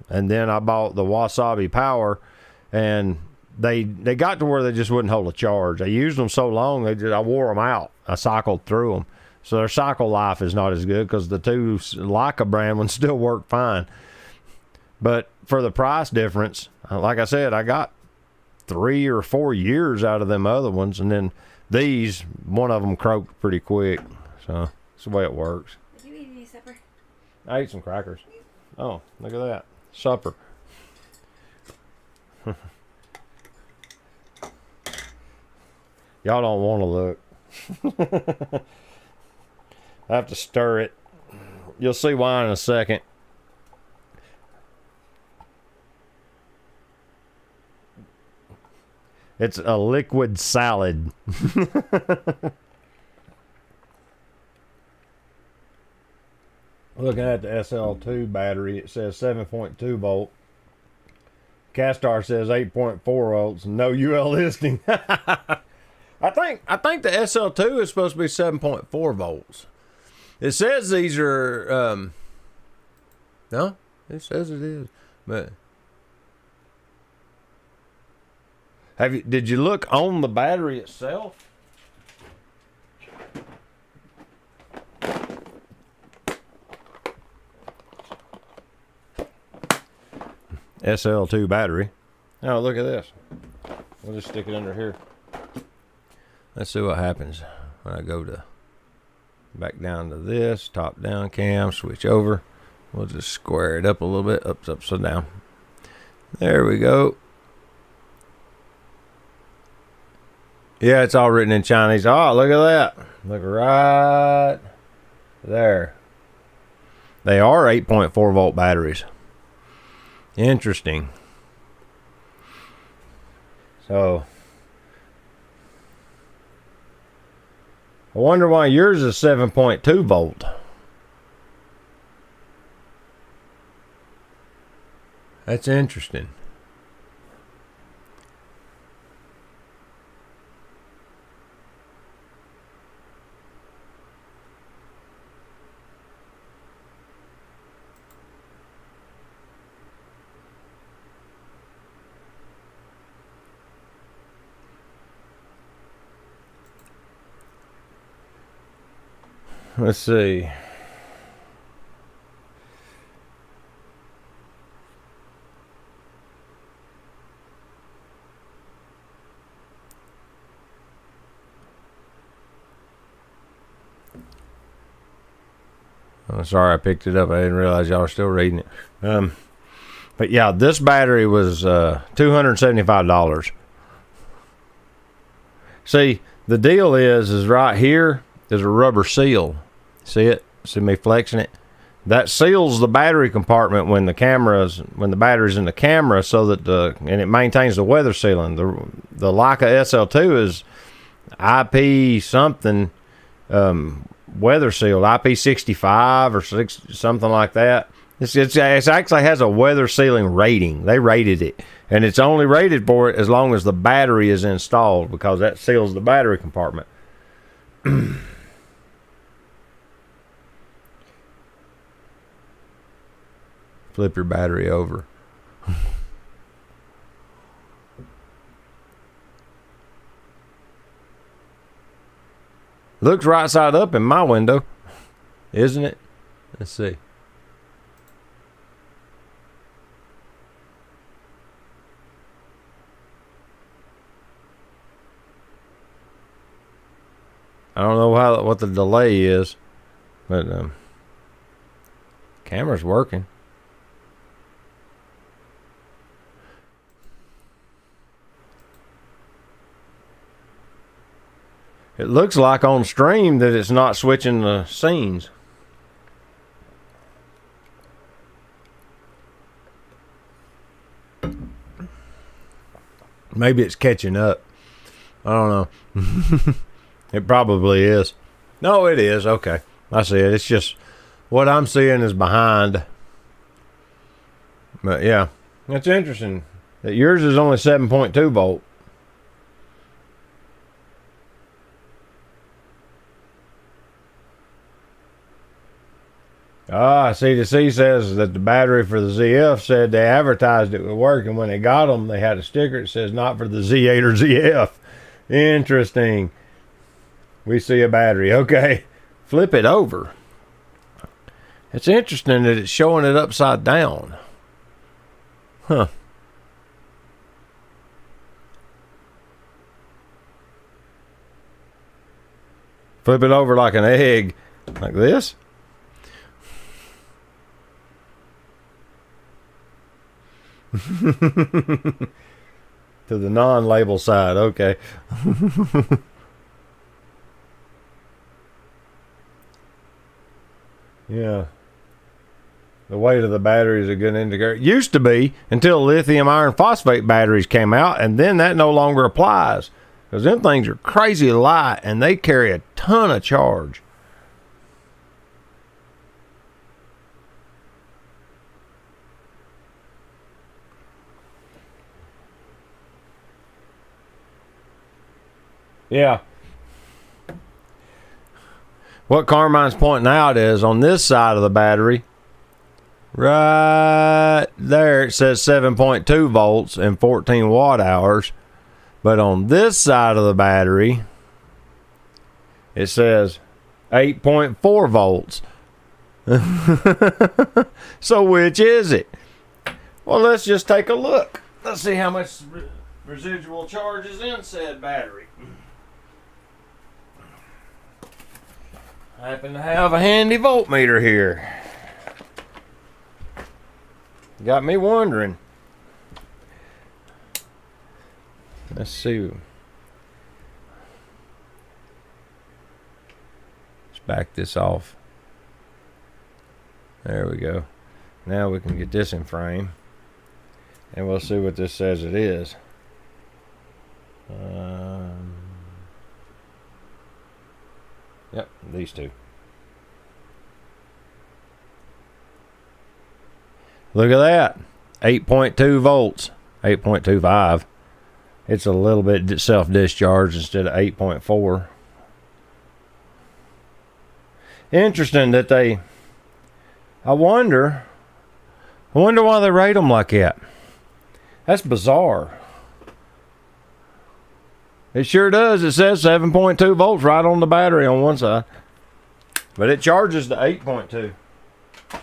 then I bought the Wasabi Power, and they got to where they just wouldn't hold a charge. I used them so long, I wore them out. I cycled through them. So their cycle life is not as good because the 2 Leica brand ones still work fine. But for the price difference, like I said, I got 3 or 4 years out of them other ones, and then these, one of them croaked pretty quick. So that's the way it works. Did you eat any supper? I ate some crackers. Oh, look at that. Supper. Y'all don't want to look. I have to stir it. You'll see why in a second. It's a liquid salad. Looking at the SL2 battery, it says 7.2 volt. Castar says 8.4 volts. No UL listing. I think the SL2 is supposed to be 7.4 volts. It says these are no, it says it is. But did you look on the battery itself? SL2 battery. Oh, look at this. We'll just stick it under here. Let's see what happens when I go to back down to this top down cam, switch over. We'll just square it up a little bit, upside down. There we go. Yeah, it's all written in Chinese. Oh, look at that. Look right there. They are 8.4 volt batteries. Interesting. So I wonder why yours is 7.2 volt. That's interesting. Let's see. Oh, sorry, I picked it up. I didn't realize y'all were still reading it. But yeah, this battery was $275. See, the deal is right here is a rubber seal. See it? See me flexing it? That seals the battery compartment when the battery's in the camera, so that and it maintains the weather sealing. The Leica SL2 is IP something weather sealed, IP65 or something like that. It actually has a weather sealing rating. They rated it, and it's only rated for it as long as the battery is installed, because that seals the battery compartment. Flip your battery over. Looks right side up in my window, isn't it? Let's see. I don't know what the delay is, but camera's working. It looks like on stream that it's not switching the scenes. Maybe it's catching up. I don't know. It probably is. No, it is. Okay. I see it. It's just what I'm seeing is behind. But yeah, that's interesting that yours is only 7.2 volt. C2C says that the battery for the ZF said they advertised it would work, and when they got them, they had a sticker that says not for the Z8 or ZF. Interesting. We see a battery. Okay. Flip it over. It's interesting that it's showing it upside down. Huh. Flip it over like an egg. Like this. To the non-label side. Okay. Yeah. The weight of the battery is a good indicator. It used to be, until lithium iron phosphate batteries came out, and then that no longer applies, because them things are crazy light and they carry a ton of charge. Yeah. What Carmine's pointing out is on this side of the battery, right there, it says 7.2 volts and 14 watt hours. But on this side of the battery, it says 8.4 volts. So which is it? Well, let's just take a look. Let's see how much residual charge is in said battery. I happen to have a handy voltmeter here. Got me wondering. Let's see. Let's back this off. There we go. Now we can get this in frame. And we'll see what this says it is. Yep, these two. Look at that. 8.2 volts, 8.25. It's a little bit self-discharged instead of 8.4. Interesting that I wonder why they rate them like that. That's bizarre. It sure does. It says 7.2 volts right on the battery on one side. But it charges to 8.2.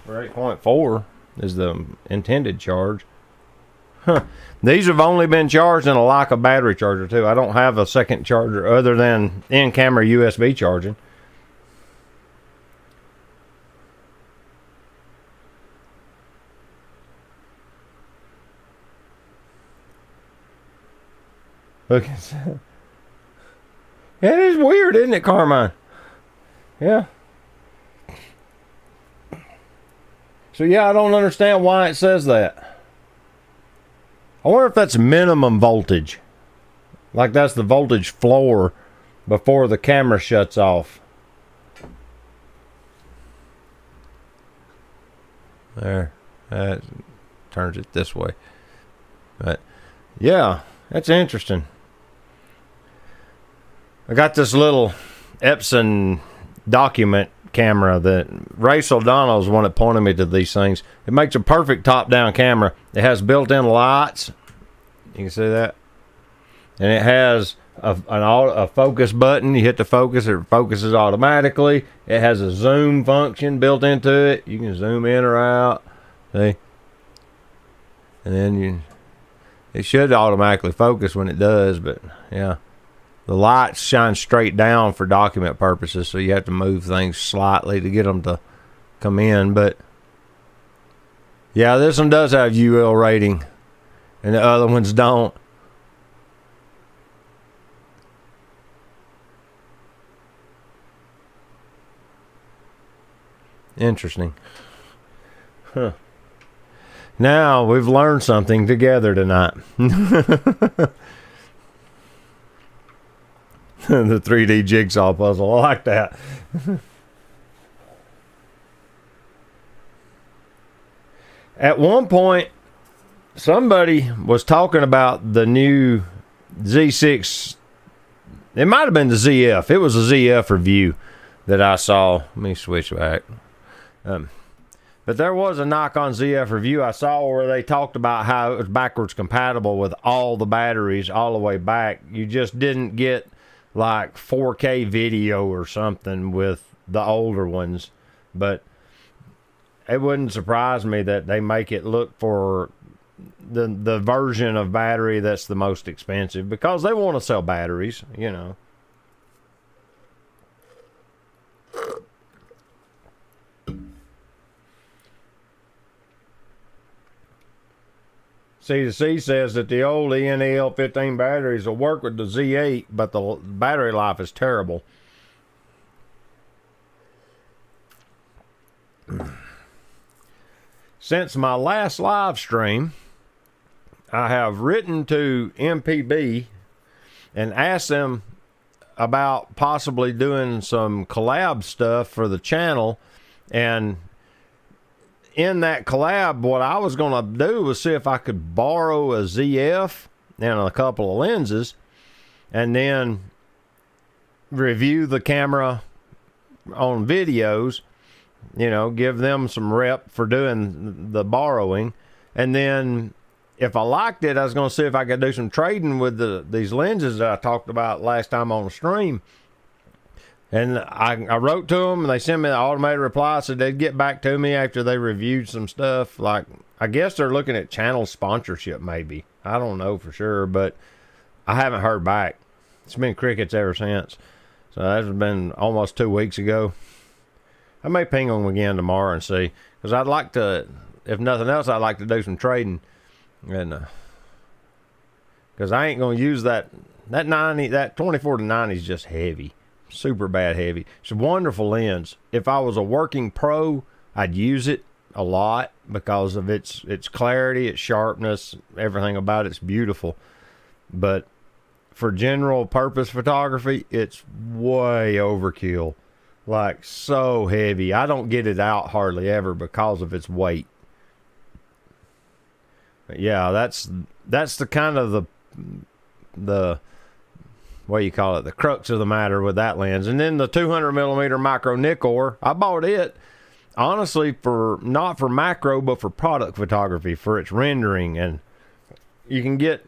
Or 8.4 is the intended charge. Huh. These have only been charged in a Leica battery charger too. I don't have a second charger other than in-camera USB charging. Look at that. Yeah, it is weird, isn't it, Carmine? Yeah. So yeah, I don't understand why it says that. I wonder if that's minimum voltage. Like that's the voltage floor before the camera shuts off. There. That turns it this way. But yeah, that's interesting. I got this little Epson document camera that Ray Soldano is the one that pointed me to these things. It makes a perfect top-down camera. It has built-in lights. You can see that. And it has a focus button. You hit the focus, it focuses automatically. It has a zoom function built into it. You can zoom in or out. See? And then it should automatically focus when it does, but yeah. The lights shine straight down for document purposes, so you have to move things slightly to get them to come in. But yeah, this one does have UL rating, and the other ones don't. Interesting. Huh. Now we've learned something together tonight. The 3D jigsaw puzzle. I like that. At one point, somebody was talking about the new Z6. It might have been the ZF. It was a ZF review that I saw. Let me switch back. But there was a Nikon ZF review I saw where they talked about how it was backwards compatible with all the batteries all the way back. You just didn't get like 4K video or something with the older ones. But it wouldn't surprise me that they make it look for the version of battery that's the most expensive, because they want to sell batteries, you know. C2C says that the old ENEL15 batteries will work with the Z8, but the battery life is terrible. Since my last live stream, I have written to MPB and asked them about possibly doing some collab stuff for the channel. And in that collab, what I was going to do was see if I could borrow a ZF and a couple of lenses and then review the camera on videos, you know, give them some rep for doing the borrowing. And then if I liked it, I was going to see if I could do some trading with these lenses that I talked about last time on the stream. And I wrote to them, and they sent me the automated reply, said they'd get back to me after they reviewed some stuff. Like, I guess they're looking at channel sponsorship, maybe. I don't know for sure, but I haven't heard back. It's been crickets ever since. So that's been almost 2 weeks ago. I may ping them again tomorrow and see, because I'd like to, if nothing else, I'd like to do some trading. And because I ain't going to use that 24 to 90 is just heavy. Super bad heavy. It's a wonderful lens. If I was a working pro, I'd use it a lot because of its clarity, its sharpness, everything about it's beautiful. But for general purpose photography, it's way overkill. Like, so heavy. I don't get it out hardly ever because of its weight. Yeah, that's the kind of the what do you call it, the crux of the matter with that lens. And then the 200 millimeter micro Nikkor, I bought it honestly for not for macro but for product photography, for its rendering, and you get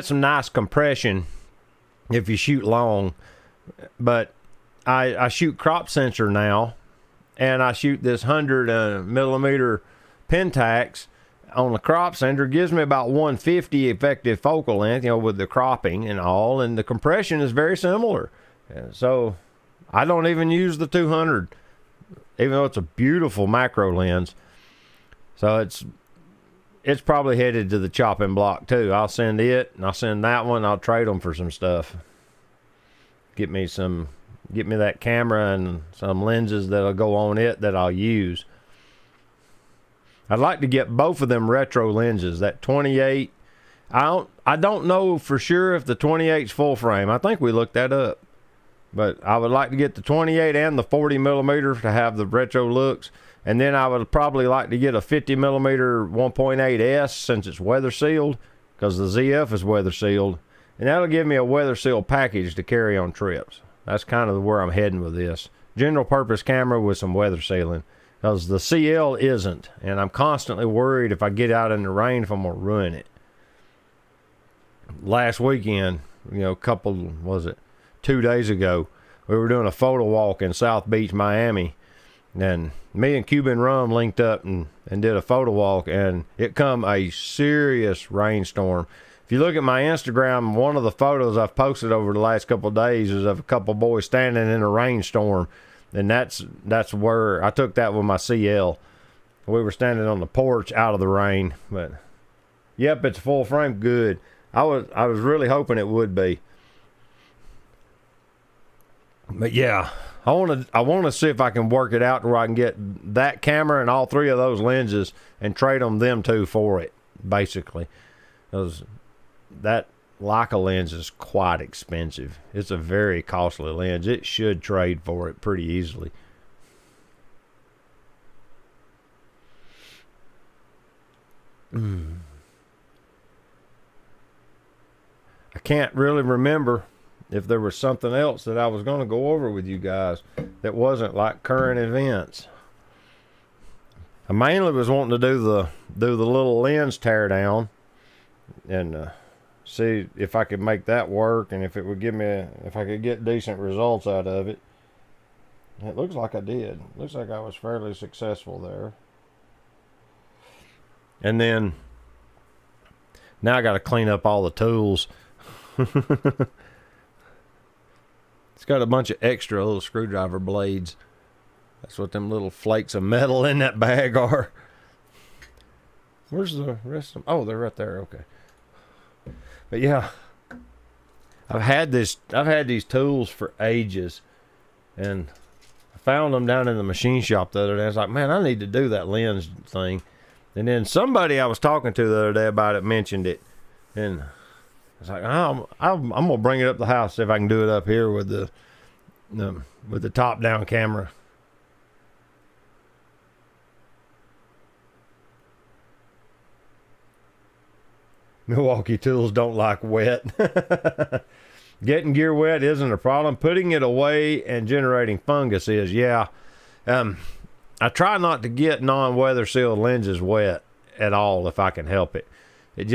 some nice compression if you shoot long. But I shoot crop sensor now, and I shoot this 100 millimeter Pentax on the crop sensor. Gives me about 150 effective focal length, with the cropping and all, and the compression is very similar. So I don't even use the 200, even though it's a beautiful macro lens. So it's probably headed to the chopping block too. I'll send it, and I'll send that one. I'll trade them for some stuff. Get me that camera and some lenses that'll go on it that I'll use. I'd like to get both of them retro lenses. That 28, I don't know for sure if the 28's full frame. I think we looked that up. But I would like to get the 28 and the 40 millimeter to have the retro looks. And then I would probably like to get a 50 millimeter 1.8S since it's weather sealed, because the ZF is weather sealed. And that'll give me a weather sealed package to carry on trips. That's kind of where I'm heading with this. General purpose camera with some weather sealing. Because the CL isn't, and I'm constantly worried if I get out in the rain if I'm going to ruin it. Last weekend, 2 days ago, we were doing a photo walk in South Beach, Miami, and me and Cuban Rum linked up and did a photo walk, and it come a serious rainstorm. If you look at my Instagram, one of the photos I've posted over the last couple of days is of a couple of boys standing in a rainstorm. And that's where I took that with my CL. We were standing on the porch out of the rain. But yep, it's full frame. Good. I was really hoping it would be. But yeah, I want to see if I can work it out to where I can get that camera and all three of those lenses and trade them two for it, basically. Because that Leica lens is quite expensive. It's a very costly lens. It should trade for it pretty easily. I can't really remember if there was something else that I was going to go over with you guys that wasn't like current events. I mainly was wanting to do the little lens tear down and see if I could make that work, and if it would give me if I could get decent results out of it. It looks like I did. Looks like I was fairly successful there. And then now I got to clean up all the tools. It's got a bunch of extra little screwdriver blades. That's what them little flakes of metal in that bag are. Where's the rest of them? Oh, they're right there. Okay. But yeah, I've had these tools for ages, and I found them down in the machine shop the other day. I was like, man, I need to do that lens thing. And then somebody I was talking to the other day about it mentioned it, and I was like, I'm gonna bring it up the house, see if I can do it up here with the top down camera. Milwaukee tools don't like wet. Getting gear wet isn't a problem. Putting it away and generating fungus is, yeah. I try not to get non-weather sealed lenses wet at all if I can help it. It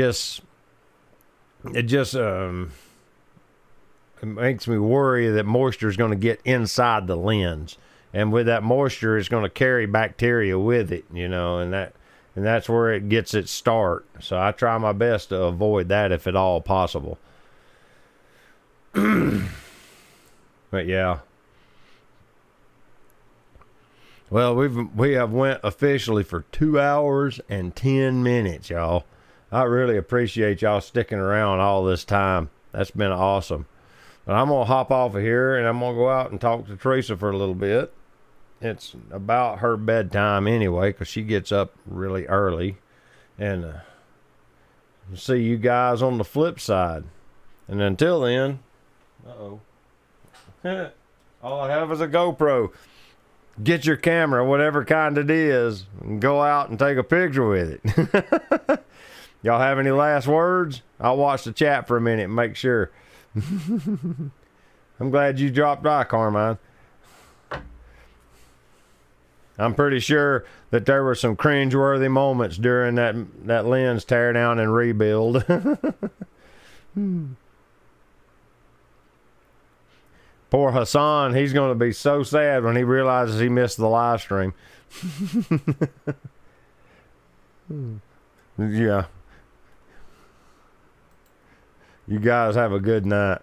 makes me worry that moisture is going to get inside the lens, and with that moisture, it's going to carry bacteria with it, and that's where it gets its start. So I try my best to avoid that if at all possible. But yeah. Well, we have went officially for 2 hours and 10 minutes, y'all. I really appreciate y'all sticking around all this time. That's been awesome. But I'm going to hop off of here, and I'm going to go out and talk to Teresa for a little bit. It's about her bedtime anyway, because she gets up really early. And see you guys on the flip side. And until then, all I have is a GoPro. Get your camera, whatever kind it is, and go out and take a picture with it. Y'all have any last words? I'll watch the chat for a minute and make sure. I'm glad you dropped by, Carmine. I'm pretty sure that there were some cringeworthy moments during that lens tear down and rebuild. Poor Hassan, he's going to be so sad when he realizes he missed the live stream. Yeah. You guys have a good night.